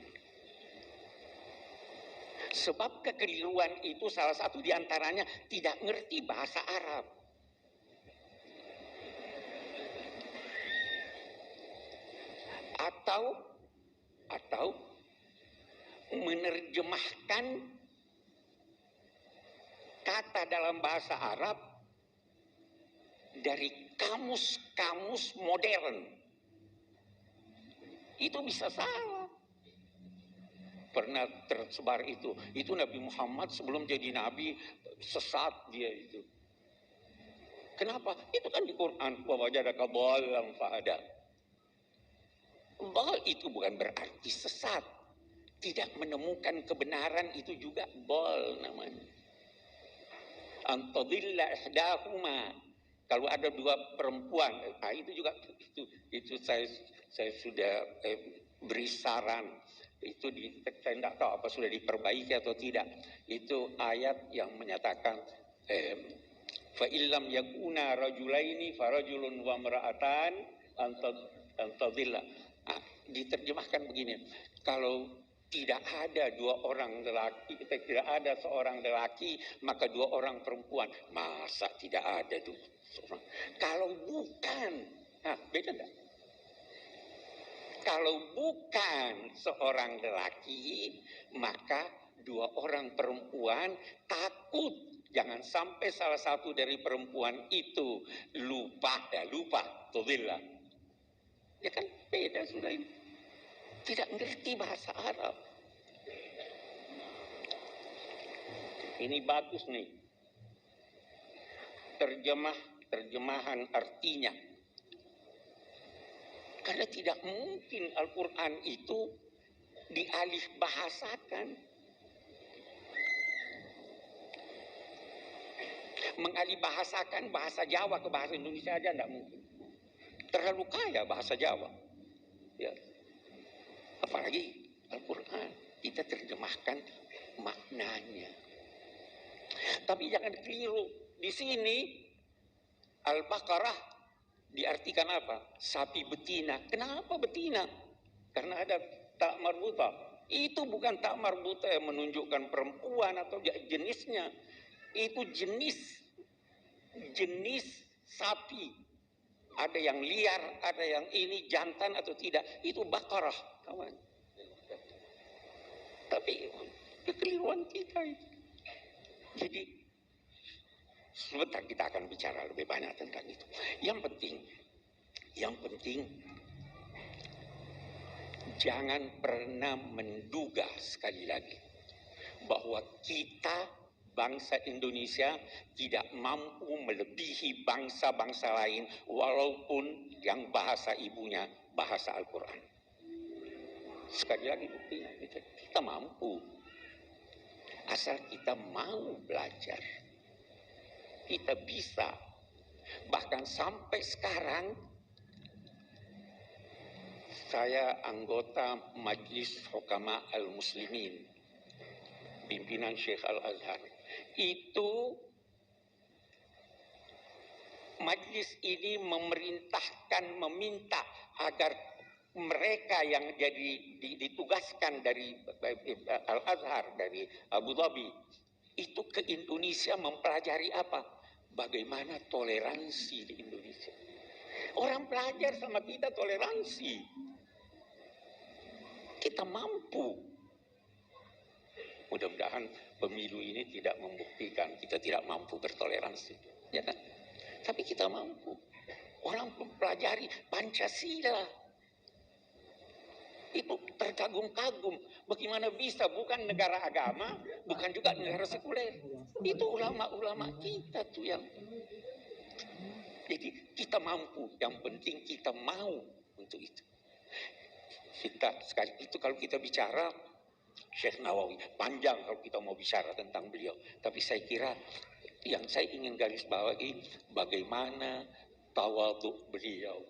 Speaker 5: Sebab kekeliruan itu salah satu diantaranya tidak ngerti bahasa Arab. Atau menerjemahkan kata dalam bahasa Arab dari kamus-kamus modern. Itu bisa salah. Pernah tersebar itu Nabi Muhammad sebelum jadi nabi sesat dia itu. Kenapa? Itu kan di Quran, wa wajadaka dhallan fahada. Dhal itu bukan berarti sesat. Tidak menemukan kebenaran itu juga dhal namanya. Antadilla ihdahuma. Kalau ada dua perempuan, itu juga itu saya sudah beri saran. Itu saya tidak tahu apa sudah diperbaiki atau tidak. Itu ayat yang menyatakan fa illam yakuna rajulaini farajulun wa imra'atan antadilla. Diterjemahkan begini, kalau tidak ada dua orang lelaki, tidak ada seorang lelaki, maka dua orang perempuan. Masa tidak ada tuh? Kalau bukan, beda enggak? Kalau bukan seorang lelaki, maka dua orang perempuan. Takut jangan sampai salah satu dari perempuan itu lupa, tudillah. Ya kan beda sudah ini. Tidak ngerti bahasa Arab. Ini bagus nih. Terjemahan artinya. Karena tidak mungkin Al-Quran itu dialih bahasakan. Mengalih bahasakan bahasa Jawa ke bahasa Indonesia aja tidak mungkin. Terlalu kaya bahasa Jawa. Ya. Apalagi Al-Quran. Kita terjemahkan maknanya. Tapi jangan keliru. Di sini Al-Baqarah diartikan apa? Sapi betina. Kenapa betina? Karena ada tak marbuta. Itu bukan tak marbuta yang menunjukkan perempuan atau jenisnya. Itu jenis sapi. Ada yang liar, ada yang ini jantan atau tidak. Itu Baqarah, kawan. Tapi kekeliruan kita itu. Jadi sebentar kita akan bicara lebih banyak tentang itu. Yang penting jangan pernah menduga sekali lagi bahwa kita bangsa Indonesia tidak mampu melebihi bangsa-bangsa lain walaupun yang bahasa ibunya bahasa Al-Quran. Sekali lagi buktinya kita mampu. Asal kita mau belajar. Kita bisa. Bahkan sampai sekarang saya anggota Majlis Hukama Al-Muslimin, pimpinan Syekh Al-Azhar. Itu majlis ini meminta agar mereka yang ditugaskan dari Al-Azhar, dari Abu Dhabi, itu ke Indonesia mempelajari apa? Bagaimana toleransi di Indonesia. Orang belajar sama kita toleransi. Kita mampu. Mudah-mudahan pemilu ini tidak membuktikan kita tidak mampu bertoleransi. Ya kan? Tapi kita mampu. Orang mempelajari Pancasila. Itu terkagum-kagum. Bagaimana bisa bukan negara agama, bukan juga negara sekuler. Itu ulama-ulama kita tuh yang. Jadi kita mampu. Yang penting kita mau untuk itu. Sekali itu kalau kita bicara Syekh Nawawi, panjang kalau kita mau bicara tentang beliau. Tapi saya kira yang saya ingin garis bawahi bagaimana tawadhu beliau,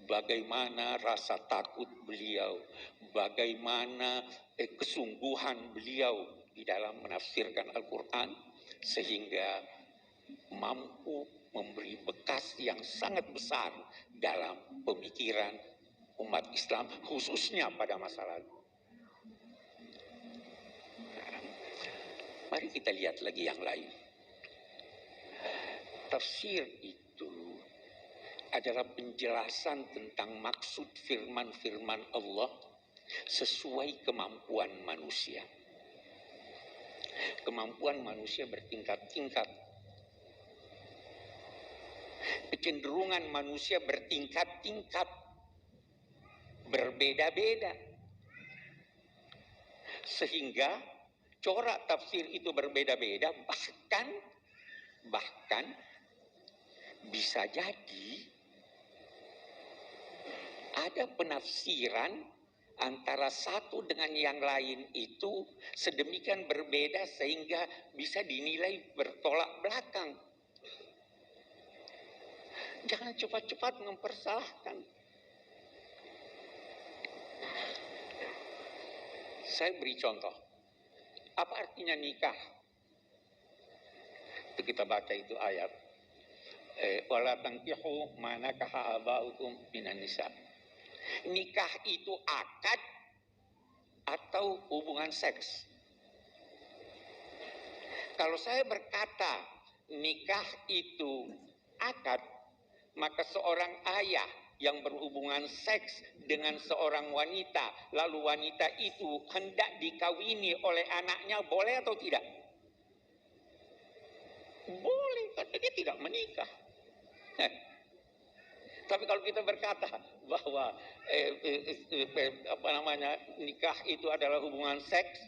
Speaker 5: bagaimana rasa takut beliau, bagaimana kesungguhan beliau di dalam menafsirkan Al-Quran sehingga mampu memberi bekas yang sangat besar dalam pemikiran umat Islam khususnya pada masa lalu. Mari kita lihat lagi yang lain. Tafsir itu adalah penjelasan tentang maksud firman-firman Allah sesuai kemampuan manusia. Kemampuan manusia bertingkat-tingkat. Kecenderungan manusia bertingkat-tingkat. Berbeda-beda. Sehingga corak tafsir itu berbeda-beda, bahkan bisa jadi ada penafsiran antara satu dengan yang lain itu sedemikian berbeda sehingga bisa dinilai bertolak belakang. Jangan cepat-cepat mempersalahkan. Saya beri contoh. Apa artinya nikah? Itu kita baca itu ayat. Wala tankihu ma nakaha abaukum minan nisa. Nikah itu akad atau hubungan seks. Kalau saya berkata nikah itu akad, maka seorang ayah yang berhubungan seks dengan seorang wanita, lalu wanita itu hendak dikawini oleh anaknya, boleh atau tidak? Boleh, karena dia tidak menikah. Tapi kalau kita berkata bahwa nikah itu adalah hubungan seks,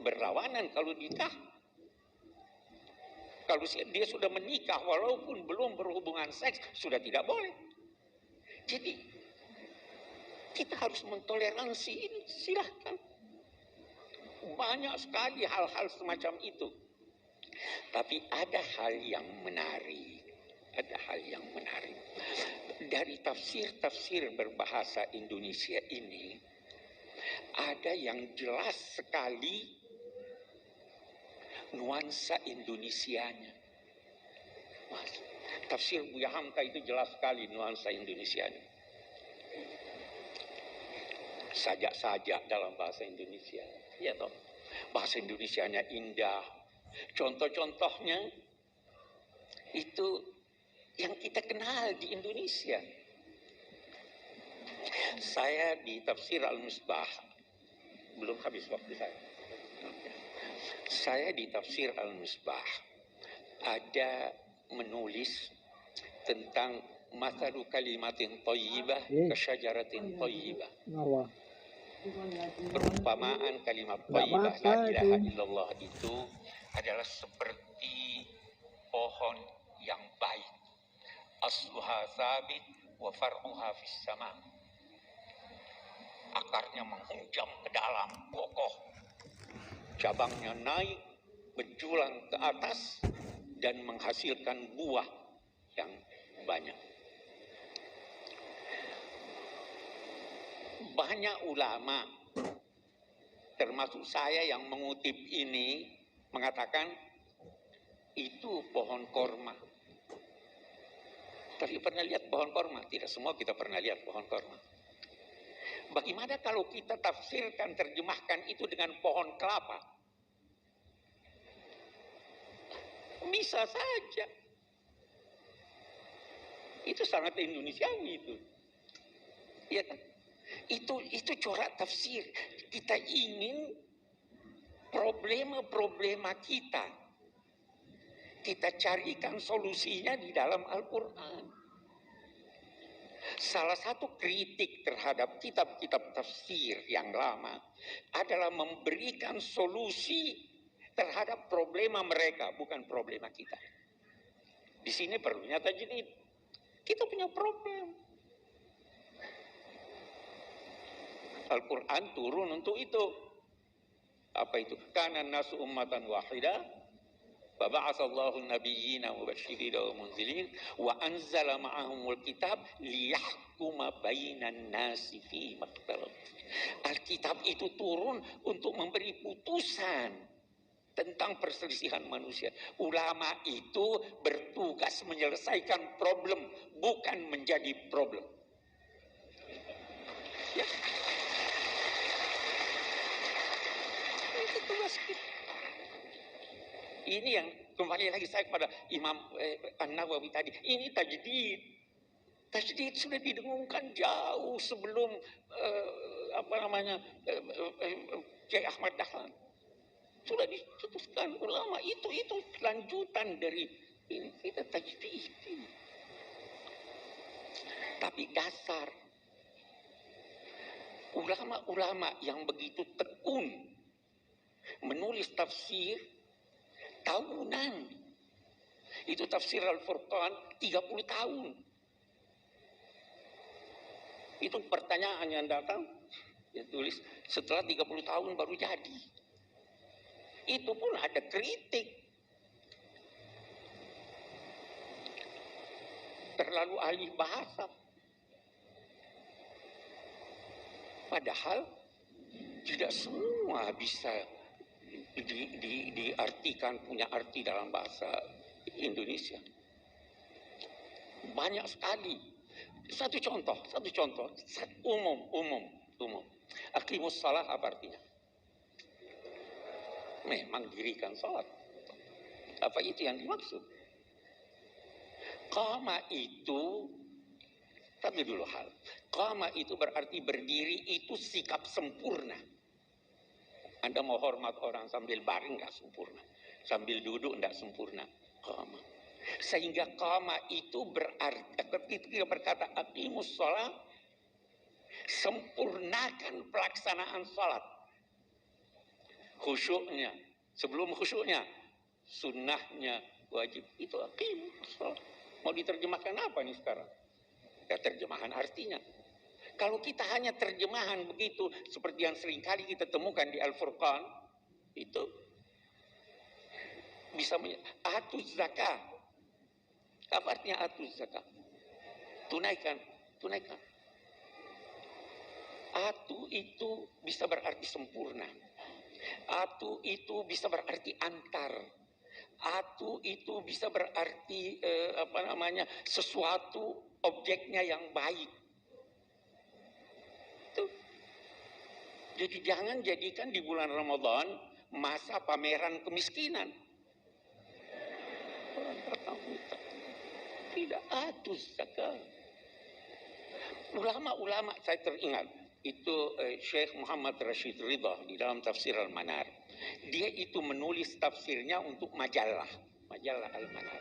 Speaker 5: berlawanan kalau nikah. Kalau dia sudah menikah walaupun belum berhubungan seks, sudah tidak boleh. Jadi kita harus mentoleransi ini, silahkan. Banyak sekali hal-hal semacam itu. Tapi ada hal yang menarik. Dari tafsir-tafsir berbahasa Indonesia ini, ada yang jelas sekali nuansa Indonesianya. Tafsir Buya Hamka itu jelas sekali nuansa Indonesianya. Sajak-sajak dalam bahasa Indonesia. Ya toh. Bahasa Indonesianya indah. Contoh-contohnya itu yang kita kenal di Indonesia. Saya di tafsir Al-Misbah, belum habis waktu saya. Saya di tafsir Al-Misbah ada menulis tentang mathalu kalimatin thayyibah kasyajaratin thayyibah. Perumpamaan kalimat thayyibah la ilaha illallah itu adalah seperti pohon yang baik. Asluha sabit wa far'uha fis sama. Akarnya menghunjam ke dalam, kokoh. Cabangnya naik, menjulang ke atas dan menghasilkan buah yang banyak. Banyak ulama, termasuk saya yang mengutip ini, mengatakan itu pohon korma. Tapi pernah lihat pohon korma? Tidak semua kita pernah lihat pohon korma. Bagaimana kalau kita tafsirkan, terjemahkan itu dengan pohon kelapa? Bisa saja. Itu sangat Indonesiawi itu. Iya kan? Itu corak tafsir. Kita ingin problema-problema kita carikan solusinya di dalam Al-Quran. Salah satu kritik terhadap kitab-kitab tafsir yang lama adalah memberikan solusi terhadap problema mereka, bukan problema kita. Di sini perlunya tajdid. Kita punya problem. Al-Quran turun untuk itu. Apa itu? Kana nasu ummatan wahidah. Faba'atsallahu an-nabiyyina mubashshirina wa munzirin wa anzala ma'ahumul kitab liyahkuma bainan nasi fi maktalaf. Alkitab itu turun untuk memberi putusan tentang perselisihan manusia. Ulama itu bertugas menyelesaikan problem, bukan menjadi problem. Ya. Itu tugas kita. Ini yang kembali lagi saya kepada Imam An-Nawawi tadi. Ini tajdid. Tajdid sudah didengungkan jauh sebelum Kiai Ahmad Dahlan. Sudah dicetuskan ulama itu lanjutan dari ini kita tajdid. Tapi dasar ulama-ulama yang begitu tekun menulis tafsir tahunan. Itu tafsir Al-Furqan 30 tahun. Itu pertanyaan yang datang, dia tulis setelah 30 tahun baru jadi. Itu pun ada kritik. Terlalu ahli bahasa. Padahal tidak semua bisa diartikan punya arti dalam bahasa Indonesia. Banyak sekali. Satu contoh, umum. Aqimus salah apa artinya? Memang dirikan salat. Apa itu yang dimaksud? Qama itu, tapi dulu hal. Qama itu berarti berdiri, itu sikap sempurna. Anda mau hormat orang sambil baring nggak sempurna, sambil duduk nggak sempurna. Qama. Sehingga qama itu berarti ketika berkata aqimus shalah, sempurnakan pelaksanaan salat. Khusyuknya, sebelum khusyuknya, sunnahnya wajib. Itu aqimus shalah. Mau diterjemahkan apa nih sekarang? Ya terjemahan artinya. Kalau kita hanya terjemahan begitu, seperti yang seringkali kita temukan di Al-Furqan, itu bisa atuz zakah. Apa artinya atuz zakah? Tunaikan. Atu itu bisa berarti sempurna. Atu itu bisa berarti antar. Atu itu bisa berarti sesuatu objeknya yang baik. Tuh. Jadi jangan jadikan di bulan Ramadan masa pameran kemiskinan. Tidak atus zakah. Ulama-ulama saya teringat itu Syekh Muhammad Rashid Ridha di dalam tafsir Al-Manar. Dia itu menulis tafsirnya untuk majalah Al-Manar.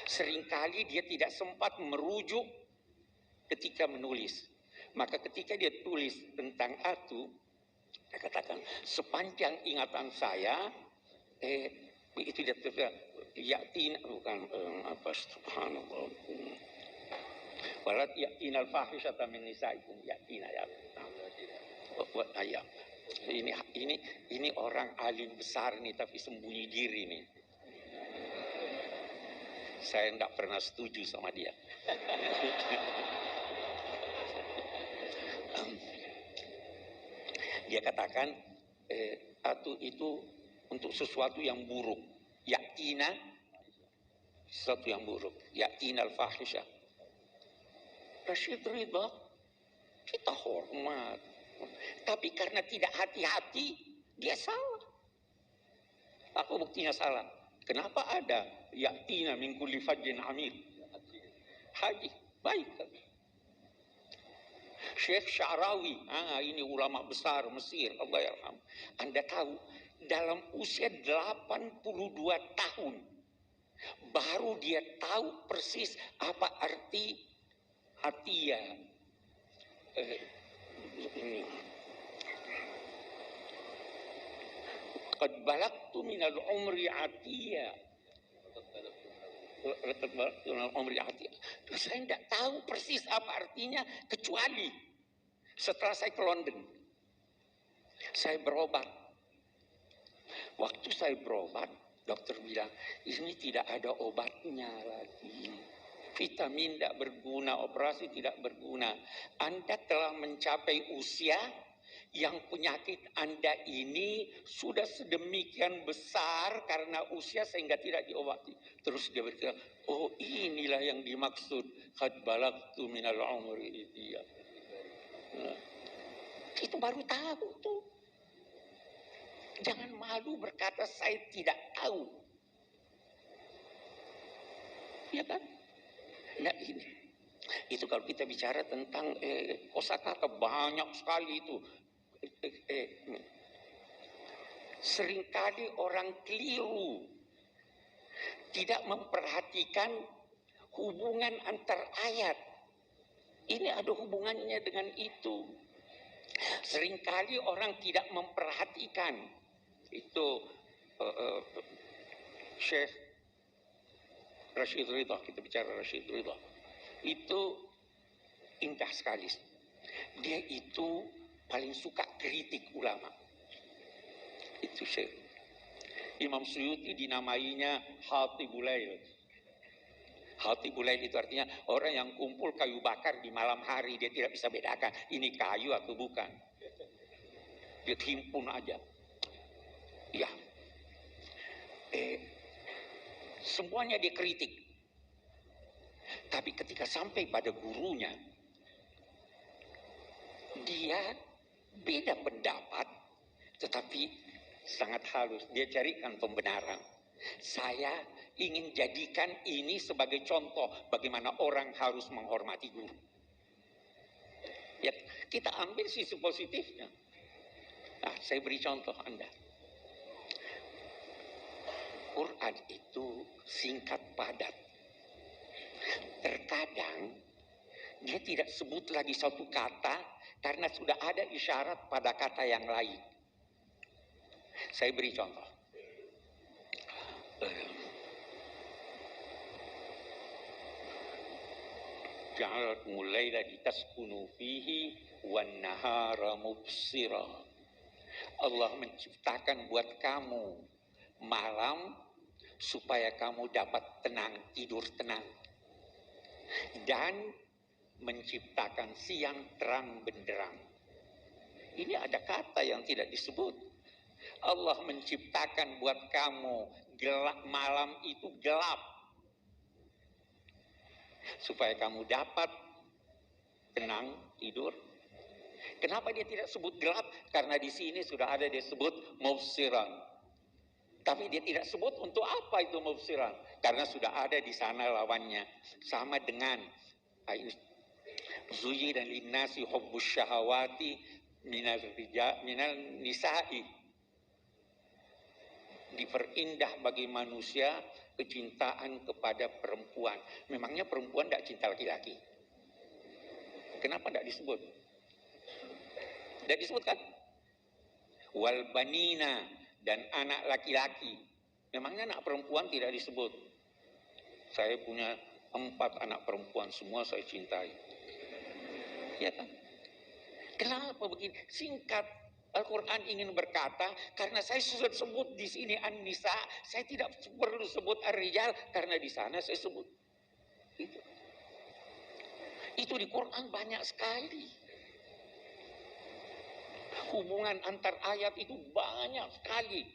Speaker 5: Seringkali dia tidak sempat merujuk ketika menulis. Maka ketika dia tulis tentang atu, dia katakan sepanjang ingatan saya itu dia tulis yatin bukan subhanallah. Walat yatinal fahishata min nisaikum yatina ya. Ayat. Ini orang alim besar nih tapi sembunyi diri nih. Saya tidak pernah setuju sama dia. Dia katakan atu itu untuk sesuatu yang buruk. Yatina sesuatu yang buruk. Yatina al-fahisha. Rashid Ridha kita hormat. Tapi karena tidak hati-hati dia salah. Apa buktinya salah? Kenapa ada yatina min kulli fajjin amir? Haji baik. Syekh Sya'rawi, ini ulama besar Mesir, Allah yarham. Anda tahu, dalam usia 82 tahun, baru dia tahu persis apa arti atia. Ini. Qad balagtu minal umri atia. Saya tidak tahu persis apa artinya kecuali setelah saya ke London. Saya berobat. Waktu saya berobat, dokter bilang, ini tidak ada obatnya lagi. Vitamin tidak berguna, operasi tidak berguna. Anda telah mencapai usia yang penyakit Anda ini sudah sedemikian besar karena usia sehingga tidak diobati. Terus dia berkata, oh inilah yang dimaksud qad balagtu minal umri dia. Nah, itu baru tahu tuh. Jangan malu berkata saya tidak tahu. Ya kan? Nah ini, itu kalau kita bicara tentang kosakata banyak sekali itu. Seringkali orang keliru, tidak memperhatikan hubungan antar ayat. Ini ada hubungannya dengan itu. Seringkali orang tidak memperhatikan itu. Syekh Rashid Ridha, kita bicara Rashid Ridha, itu indah sekali. Dia itu paling suka kritik ulama. Itu Syekh. Imam Suyuti dinamainya Hatibul Lail. Hatibul Lail itu artinya orang yang kumpul kayu bakar di malam hari, dia tidak bisa bedakan ini kayu atau bukan. Dia himpun aja. Ya. Semuanya dia kritik. Tapi ketika sampai pada gurunya, dia beda pendapat, tetapi sangat halus. Dia carikan pembenaran. Saya ingin jadikan ini sebagai contoh bagaimana orang harus menghormati guru. Ya, kita ambil sisi positifnya. Nah, saya beri contoh Anda. Quran itu singkat padat. Terkadang dia tidak sebut lagi satu kata karena sudah ada isyarat pada kata yang lain. Saya beri contoh. Ja'alakumul laila litaskunu fihi wan nahara mubsira. Allah menciptakan buat kamu malam supaya kamu dapat tenang, tidur tenang. Dan menciptakan siang terang benderang. Ini ada kata yang tidak disebut. Allah menciptakan buat kamu gelap, malam itu gelap supaya kamu dapat tenang tidur. Kenapa dia tidak sebut gelap? Karena di sini sudah ada disebut mubsiran. Tapi dia tidak sebut untuk apa itu mubsiran, karena sudah ada di sana lawannya. Sama dengan zuyyina linnasi hubbus syahawati minal nisa'i. Diperindah bagi manusia kecintaan kepada perempuan. Memangnya perempuan tidak cinta laki-laki? Kenapa tidak disebut? Tidak disebutkan? Wal banina, dan anak laki-laki. Memangnya anak perempuan tidak disebut? Saya punya 4 anak perempuan, semua saya cintai. Ya kan? Kenapa begini? Singkat. Al-Quran ingin berkata, karena saya sudah sebut di sini An-Nisa, saya tidak perlu sebut Ar-Rijal, karena di sana saya sebut. Itu di Quran banyak sekali. Hubungan antar ayat itu banyak sekali.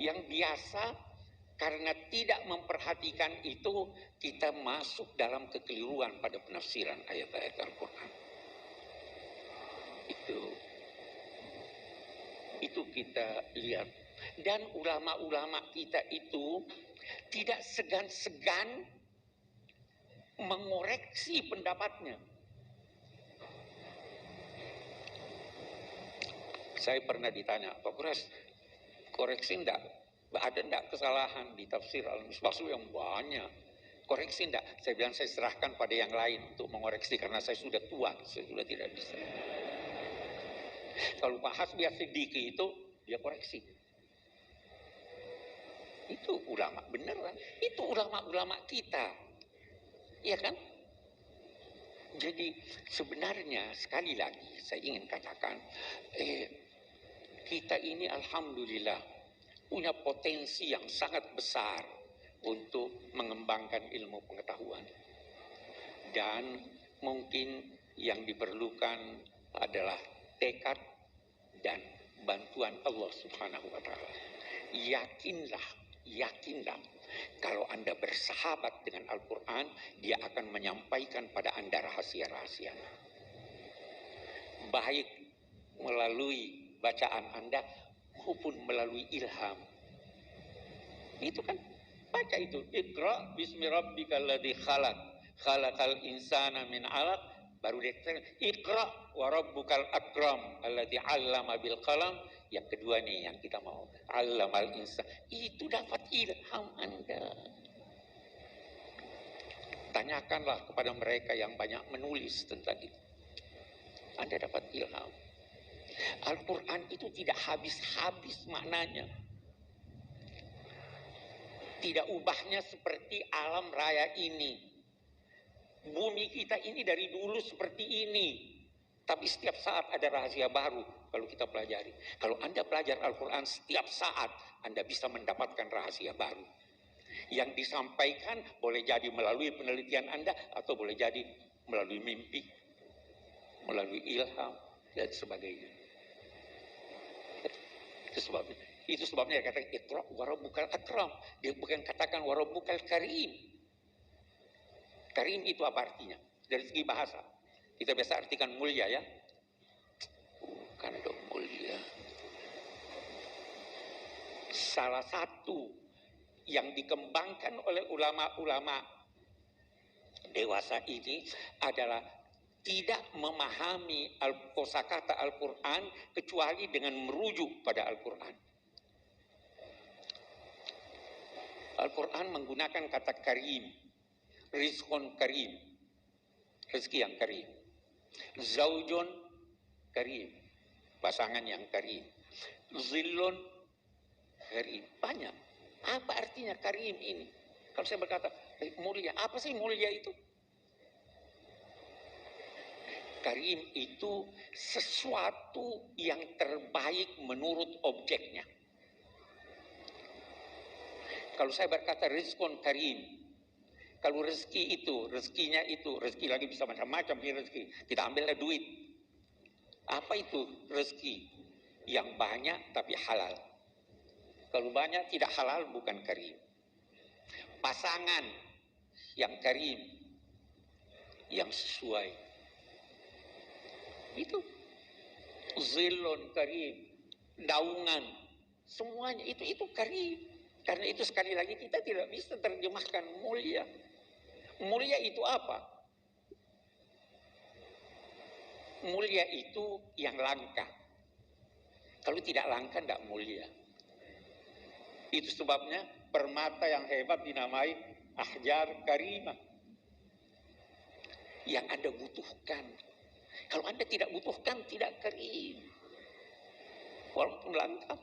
Speaker 5: Yang biasa karena tidak memperhatikan itu, kita masuk dalam kekeliruan pada penafsiran ayat-ayat Al-Quran. Itu kita lihat. Dan ulama-ulama kita itu tidak segan-segan mengoreksi pendapatnya. Saya pernah ditanya, Pak Kuras, koreksi enggak? Ada enggak kesalahan di tafsir Al-Misbah yang banyak? Koreksi enggak? Saya bilang saya serahkan pada yang lain untuk mengoreksi karena saya sudah tua, saya sudah tidak bisa. Kalau Pak Hasbi As-Siddiqi itu dia koreksi. Itu ulama beneran. Itu ulama-ulama kita. Iya kan? Jadi sebenarnya sekali lagi saya ingin katakan, kita ini alhamdulillah punya potensi yang sangat besar untuk mengembangkan ilmu pengetahuan. Dan mungkin yang diperlukan adalah tekad dan bantuan Allah Subhanahu wa taala. Yakinlah kalau Anda bersahabat dengan Al-Quran, dia akan menyampaikan pada Anda rahasia-rahasia. Baik melalui bacaan Anda maupun melalui ilham. Itu kan baca itu. Iqra bismi rabbikal ladzi khalaq, khalaqal insana min 'alaq. Baru dia katakan Iqra wa rabbukal akram alladzi 'allama bil qalam. Yang kedua nih yang kita mau, 'allamal insan. Itu dapat ilham Anda. Tanyakanlah kepada mereka yang banyak menulis tentang itu. Anda dapat ilham. Al-Quran itu tidak habis-habis maknanya. Tidak ubahnya seperti alam raya ini. Bumi kita ini dari dulu seperti ini. Tapi setiap saat ada rahasia baru kalau kita pelajari. Kalau Anda belajar Al-Quran setiap saat Anda bisa mendapatkan rahasia baru. Yang disampaikan boleh jadi melalui penelitian Anda atau boleh jadi melalui mimpi, melalui ilham dan sebagainya. Itu sebabnya dia katakan Iqra wa rabbukal akram. Dia bukan katakan wa rabbukal karim. Karim itu apa artinya? Dari segi bahasa. Kita biasa artikan mulia ya. Bukan dong mulia. Salah satu yang dikembangkan oleh ulama-ulama dewasa ini adalah tidak memahami kosakata Al-Quran kecuali dengan merujuk pada Al-Quran. Al-Quran menggunakan kata karim, rizqun karim, rezeki yang karim, zaujun karim, pasangan yang karim, zillun karim, banyak. Apa artinya karim ini? Kalau saya berkata mulia, apa sih mulia itu? Karim itu sesuatu yang terbaik menurut objeknya. Kalau saya berkata rizqun karim, kalau rezeki itu, rezekinya itu, rezeki lagi bisa macam-macam rezeki. Kita ambillah duit. Apa itu rezeki? Yang banyak tapi halal. Kalau banyak tidak halal bukan karim. Pasangan yang karim, yang sesuai. Itu zilun karim, daungan, semuanya itu karim. Karena itu sekali lagi kita tidak bisa terjemahkan mulia. Mulia itu apa? Mulia itu yang langka. Kalau tidak langka tidak mulia. Itu sebabnya permata yang hebat dinamai ahjar karimah. Yang Anda butuhkan. Kalau Anda tidak butuhkan, tidak karim. Walaupun langka.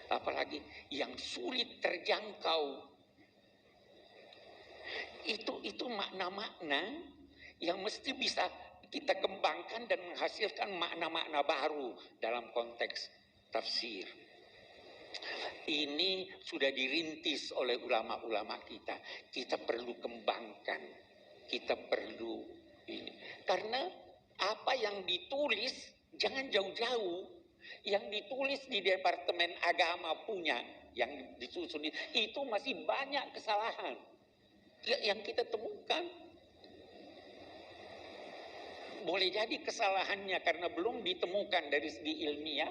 Speaker 5: Apalagi yang sulit terjangkau. Itu makna-makna yang mesti bisa kita kembangkan dan menghasilkan makna-makna baru dalam konteks tafsir. Ini sudah dirintis oleh ulama-ulama kita. Kita perlu kembangkan. Kita perlu ini. Karena apa yang ditulis jangan jauh-jauh. Yang ditulis di Departemen Agama punya, yang disusun itu masih banyak kesalahan yang kita temukan. Boleh jadi kesalahannya karena belum ditemukan dari segi ilmiah.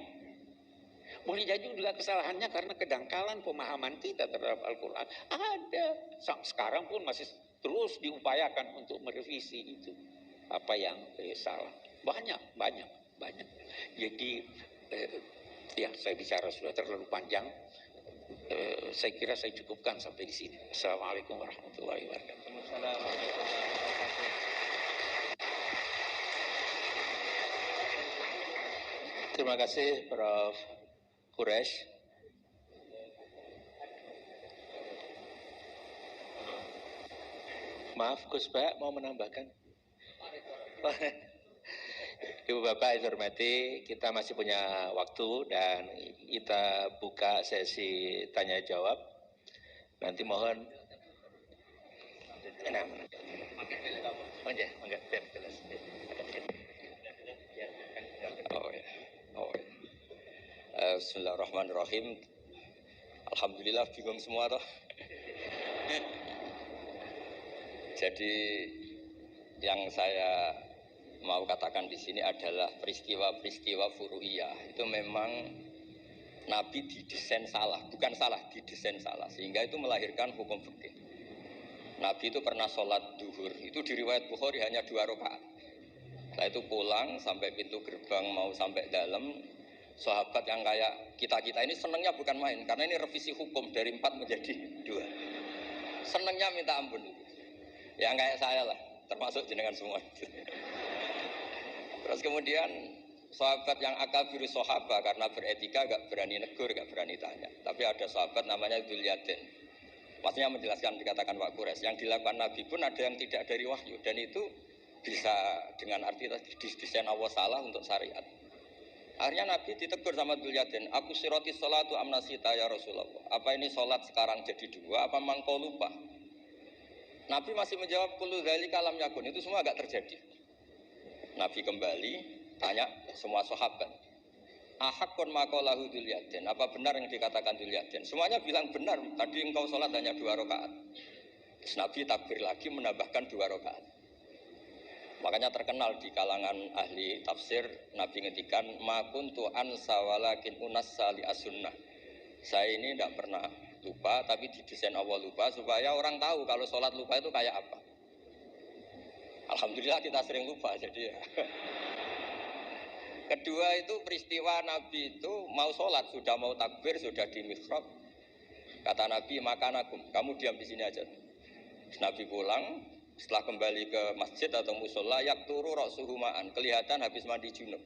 Speaker 5: Boleh jadi juga kesalahannya karena kedangkalan pemahaman kita terhadap Al-Quran. Ada. Sekarang pun masih terus diupayakan untuk merevisi itu. Apa yang salah. Banyak. Jadi, ya saya bicara sudah terlalu panjang. Saya kira saya cukupkan sampai di sini. Assalamualaikum warahmatullahi wabarakatuh.
Speaker 3: Terima kasih Prof. Quraish. Maaf Gus Pak, mau menambahkan? Ibu Bapak yang hormati, kita masih punya waktu dan kita buka sesi tanya jawab. Nanti mohon.
Speaker 4: Bismillahirrahmanirrahim. Alhamdulillah bingung semua toh. Jadi yang saya mau katakan di sini adalah peristiwa-peristiwa furu'iyah. Itu memang Nabi didesain salah, bukan salah, didesain salah, sehingga itu melahirkan hukum fikih. Nabi itu pernah sholat duhur, itu di riwayat Bukhari hanya 2 rakaat. Setelah itu pulang sampai pintu gerbang mau sampai dalam, sahabat yang kayak kita-kita ini senangnya bukan main, karena ini revisi hukum dari 4 menjadi 2. Senangnya minta ampun. Yang kayak saya lah, termasuk jenengan semua. Terus kemudian sahabat yang akabiru sahabat karena beretika gak berani negur, gak berani tanya. Tapi ada sahabat namanya Dzulyaden. Maksudnya menjelaskan dikatakan Pak Quraisy, yang dilakukan Nabi pun ada yang tidak dari wahyu, dan itu bisa dengan arti tadi desain Allah salah untuk syariat. Akhirnya Nabi ditegur sama Dzulyaden, aku siroti sholatu amnasita ya Rasulullah. Apa ini sholat sekarang jadi 2, apa memang kau lupa? Nabi masih menjawab kullu dzalika lam yakun, itu semua agak terjadi. Nabi kembali tanya semua sahabat, ahakun maqalahu Dzulyaden, apa benar yang dikatakan Dzulyaden? Semuanya bilang benar, tadi engkau sholat hanya 2 rakaat. Terus Nabi takbir lagi menambahkan 2 rakaat. Makanya terkenal di kalangan ahli tafsir, Nabi ngetikan ma kuntu ansa walakin unassa li as-sunnah. Saya ini tidak pernah lupa, tapi didesain Allah lupa supaya orang tahu kalau sholat lupa itu kayak apa. Alhamdulillah kita sering lupa, jadi ya. Kedua itu peristiwa Nabi itu mau sholat, sudah mau takbir, sudah di mihrab. Kata Nabi, makanakum, kamu diam di sini aja. Nabi pulang, setelah kembali ke masjid atau musola, yakturu ra'suhu ma'an, kelihatan habis mandi junub.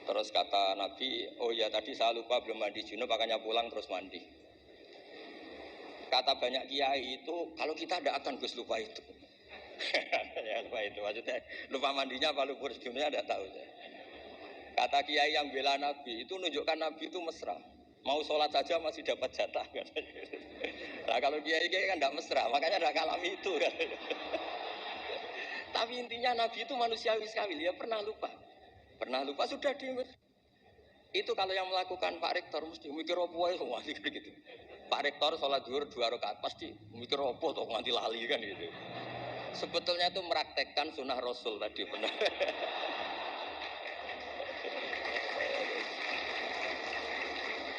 Speaker 4: Terus kata Nabi, oh ya tadi saya lupa belum mandi junub, makanya pulang terus mandi. Kata banyak kiai itu, kalau kita tidak akan Gus lupa itu. Ya lupa itu, maksudnya lupa mandinya apa lupa junubnya tidak tahu. Kata kiai yang bela Nabi, itu menunjukkan Nabi itu mesra. Mau sholat saja masih dapat jatah. Nah kalau kiai kan tidak mesra, makanya tidak kalami itu. Tapi intinya Nabi itu manusiawi sekali, dia pernah lupa. Pernah lupa sudah itu kalau yang melakukan Pak Rektor mesti mikir opo ya semua gitu. Pak Rektor sholat zuhur 2 rakaat pasti mikir opo toh nganti lali kan gitu. Sebetulnya itu meraktekkan sunnah Rasul tadi benar.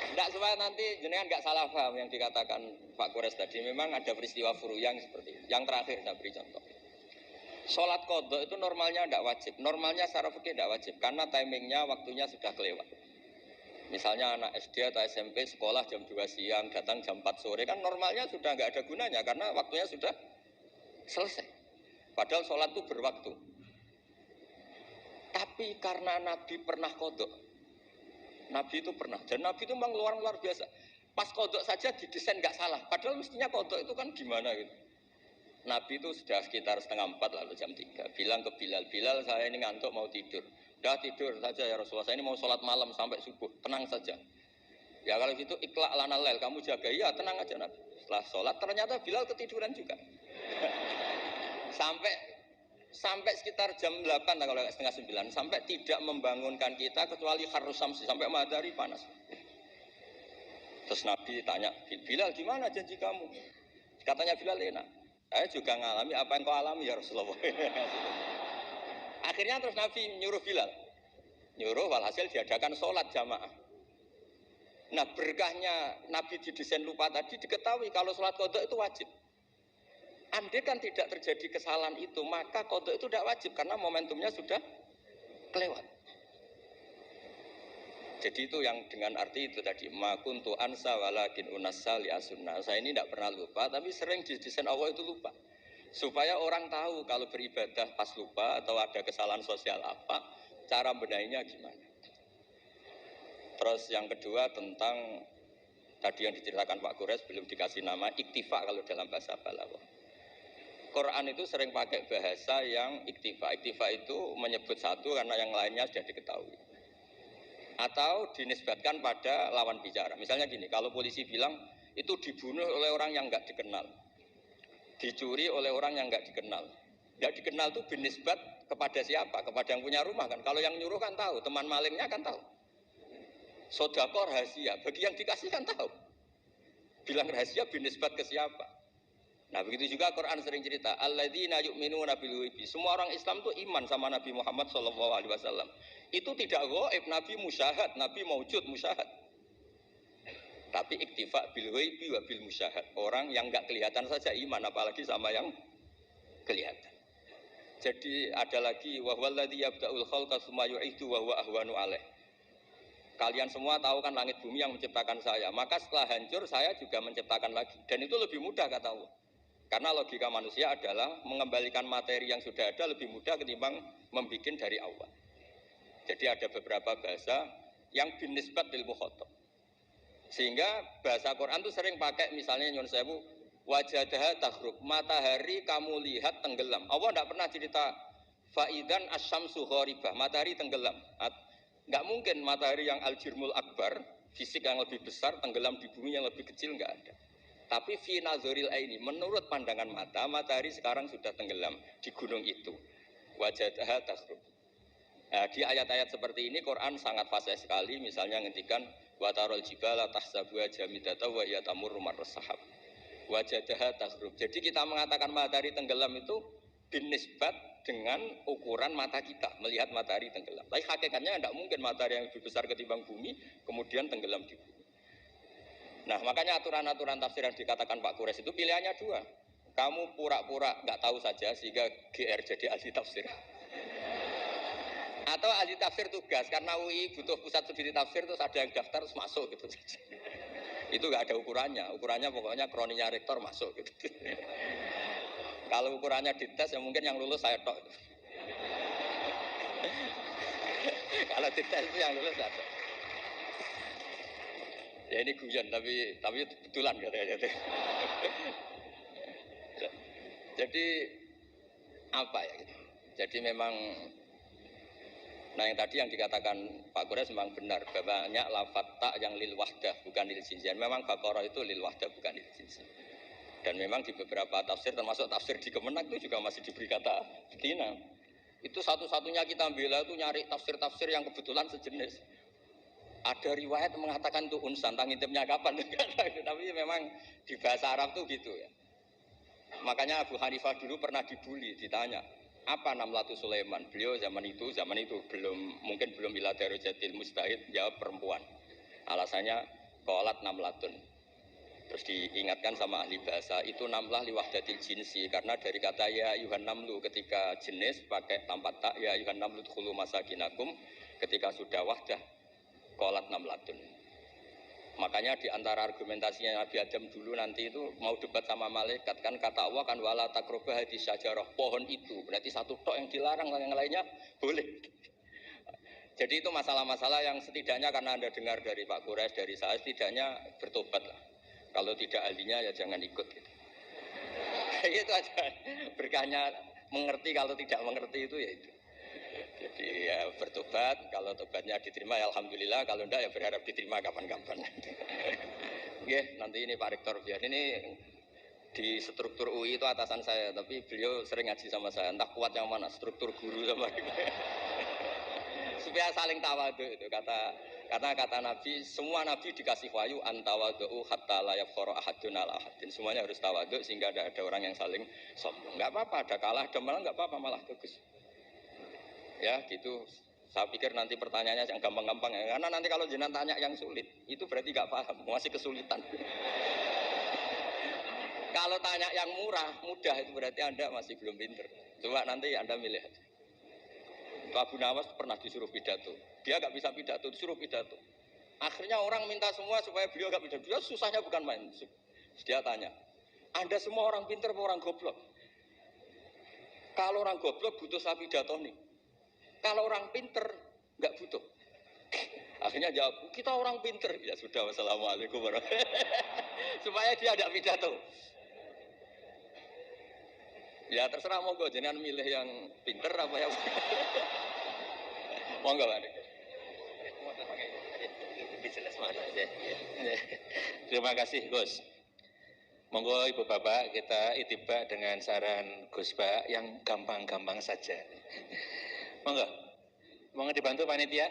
Speaker 4: Tidak supaya nanti jenengan nggak salah paham yang dikatakan Pak Quraisy tadi. Memang ada peristiwa furu yang seperti itu. Yang terakhir saya beri contoh. Sholat qadha itu normalnya tidak wajib. Normalnya secara fikih tidak wajib karena timingnya waktunya sudah kelewat. Misalnya anak SD atau SMP sekolah jam 2 siang datang jam 4 sore kan normalnya sudah nggak ada gunanya karena waktunya sudah selesai. Padahal sholat itu berwaktu. Tapi karena Nabi pernah qadha, Nabi itu pernah dan Nabi itu memang luar biasa. Pas qadha saja didesain nggak salah. Padahal mestinya qadha itu kan gimana gitu. Nabi itu sudah sekitar 3:30 lalu jam 3. Bilang ke Bilal, Bilal saya ini ngantuk mau tidur. Udah tidur saja ya Rasulullah, saya ini mau sholat malam sampai subuh, tenang saja. Ya kalau gitu ikhla' lana lail, kamu jaga, iya tenang aja Nabi. Setelah sholat ternyata Bilal ketiduran juga. sampai sekitar jam 8 kalau 8:30 sampai tidak membangunkan kita kecuali harus samsi, sampai matahari panas. Terus Nabi tanya, Bilal gimana janji kamu? Katanya Bilal enak. Saya juga ngalami apa yang kau alami ya Rasulullah. Akhirnya terus Nabi nyuruh Bilal, nyuruh walhasil diadakan sholat jamaah. Nah berkahnya Nabi didesain lupa tadi diketahui kalau sholat qadha itu wajib. Andai kan tidak terjadi kesalahan itu maka qadha itu tidak wajib karena momentumnya sudah kelewat. Jadi itu yang dengan arti itu tadi ma kuntu ansa walakin unassa li as-sunnah. Saya ini tidak pernah lupa tapi sering didesain Allah itu lupa. Supaya orang tahu kalau beribadah pas lupa atau ada kesalahan sosial apa, cara benahinya gimana. Terus yang kedua tentang tadi yang diceritakan Pak Quraisy belum dikasih nama iktifa kalau dalam bahasa Balaghah. Quran itu sering pakai bahasa yang iktifa. Iktifa itu menyebut satu karena yang lainnya sudah diketahui. Atau dinisbatkan pada lawan bicara. Misalnya gini, kalau polisi bilang itu dibunuh oleh orang yang nggak dikenal, dicuri oleh orang yang nggak dikenal. Nggak dikenal itu binisbat kepada siapa? Kepada yang punya rumah kan. Kalau yang nyuruh kan tahu, teman malingnya kan tahu. Sodako rahasia, bagi yang dikasih kan tahu. Bilang rahasia binisbat ke siapa? Nah begitu juga Quran sering cerita alladzina yu'minuna bil ghaibi. Semua orang Islam itu iman sama Nabi Muhammad SAW. Itu tidak ghaib, Nabi musyahad, Nabi maujud musyahad. Tapi iktifa bil ghaibi wa bil musyahad. Orang yang enggak kelihatan saja iman, apalagi sama yang kelihatan. Jadi ada lagi wa huwallazi yabda'ul khalqa tsumma yu'idu wa huwa ahwanu alaih. Kalian semua tahu kan langit bumi yang menciptakan saya. Maka setelah hancur saya juga menciptakan lagi. Dan itu lebih mudah kata Allah. Karena logika manusia adalah mengembalikan materi yang sudah ada lebih mudah ketimbang membuat dari awal. Jadi ada beberapa bahasa yang binisbat lil mukhatab. Sehingga bahasa Quran itu sering pakai misalnya nyun sewu wajadaha tahrub, matahari kamu lihat tenggelam. Allah tidak pernah cerita faidan asyamsu gharibah, matahari tenggelam. Enggak mungkin matahari yang al-jirmul akbar, fisik yang lebih besar tenggelam di bumi yang lebih kecil, enggak ada. Tapi fi nazaril aini, menurut pandangan mata, matahari sekarang sudah tenggelam di gunung itu. Wajadaha tahrub. Nah, di ayat-ayat seperti ini Quran sangat fasih sekali, misalnya ngendikan wa tarul jibala tahsabuha jamidatan wa hiya tamurru marras sahab. Wajadaha tahrub. Jadi kita mengatakan matahari tenggelam itu binisbat dengan ukuran mata kita melihat matahari tenggelam. Tapi hakikatnya tidak mungkin matahari yang lebih besar ketimbang bumi kemudian tenggelam di bumi. Nah, makanya aturan-aturan tafsir yang dikatakan Pak Quraisy itu pilihannya dua. Kamu pura-pura nggak tahu saja sehingga GR jadi ahli tafsir. Atau ahli tafsir tugas karena UI butuh pusat studi tafsir terus ada yang daftar terus masuk gitu saja. Itu nggak ada ukurannya pokoknya kroninya rektor masuk gitu. Kalau ukurannya dites ya mungkin yang lulus saya tok. Kalau dites itu yang lulus saya tok. Ya ini guyon tapi betulan katanya. Jadi apa ya gitu. Jadi memang nah yang tadi yang dikatakan Pak Quraisy memang benar bahwa banyak lafaz tak yang lil wahdah bukan lil jinsian. Memang Baqarah itu lil wahdah bukan lil jinsian. Dan memang di beberapa tafsir termasuk tafsir di Kemenak itu juga masih diberi kata betina. Itu satu-satunya kita bela itu nyari tafsir-tafsir yang kebetulan sejenis. Ada riwayat mengatakan itu unsan, ngintipnya kapan? Tapi memang di bahasa Arab tuh gitu ya. Makanya Abu Hanifah dulu pernah dibully, ditanya apa Namlatu Sulaiman? Beliau zaman itu mungkin belum ila darujatil mustahid, jawab perempuan. Alasannya qalat namlatun. Terus diingatkan sama ahli bahasa itu namlah li wahdatil jinsi karena dari kata ya ayuhan namlu ketika jenis pakai tanpa tak ya ayuhan namlu dkhulu masakinakum ketika sudah wahdah qalat namlatun. Makanya di antara argumentasinya Nabi Adam dulu nanti itu mau debat sama malaikat kan kata Allah kan wala taqrabah hadis syajarah, pohon itu berarti satu tok yang dilarang, yang lainnya boleh. Jadi itu masalah-masalah yang setidaknya karena Anda dengar dari Pak Quraisy dari saya setidaknya bertobat lah. Kalau tidak ahlinya ya jangan ikut gitu. Itu aja berkahnya mengerti, kalau tidak mengerti itu ya itu. Jadi ya bertobat, kalau tobatnya diterima ya alhamdulillah, kalau enggak ya berharap diterima kapan-kapan. Oke, nanti ini Pak Rektor biar ini di struktur UI itu atasan saya, tapi beliau sering ngaji sama saya, entah kuat yang mana, struktur guru sama supaya saling tawadhu itu karena kata Nabi, semua Nabi dikasih wahyu antawadhu hatta la yafkhara ahadun ala ahadin. Semuanya harus tawadhu sehingga ada orang yang saling sombong. Enggak apa-apa, ada kalah, ada menang enggak apa-apa, malah bagus. Ya gitu, saya pikir nanti pertanyaannya yang gampang-gampang ya. Karena nanti kalau jenengan tanya yang sulit, itu berarti gak paham, masih kesulitan. Kalau tanya yang mudah itu berarti Anda masih belum pinter. Coba nanti Anda milih aja. Abu Nawas pernah disuruh pidato, dia gak bisa pidato, disuruh pidato. Akhirnya orang minta semua supaya beliau gak pidato. Beliau susahnya bukan main. Dia tanya, Anda semua orang pinter atau orang goblok? Kalau orang goblok butuh saya pidato nih. Kalau orang pinter nggak butuh. Akhirnya jawab, kita orang pinter. Ya sudah, wassalamualaikum warahmatullahi wabarakatuh. Supaya dia ada pidato. Ya terserah monggo, jenengan milih yang pinter apa yang monggo Pak.
Speaker 3: Terima kasih Gus. Monggo Ibu Bapak kita itibak dengan saran Gus Pak yang gampang-gampang saja. Monggo dibantu panitia.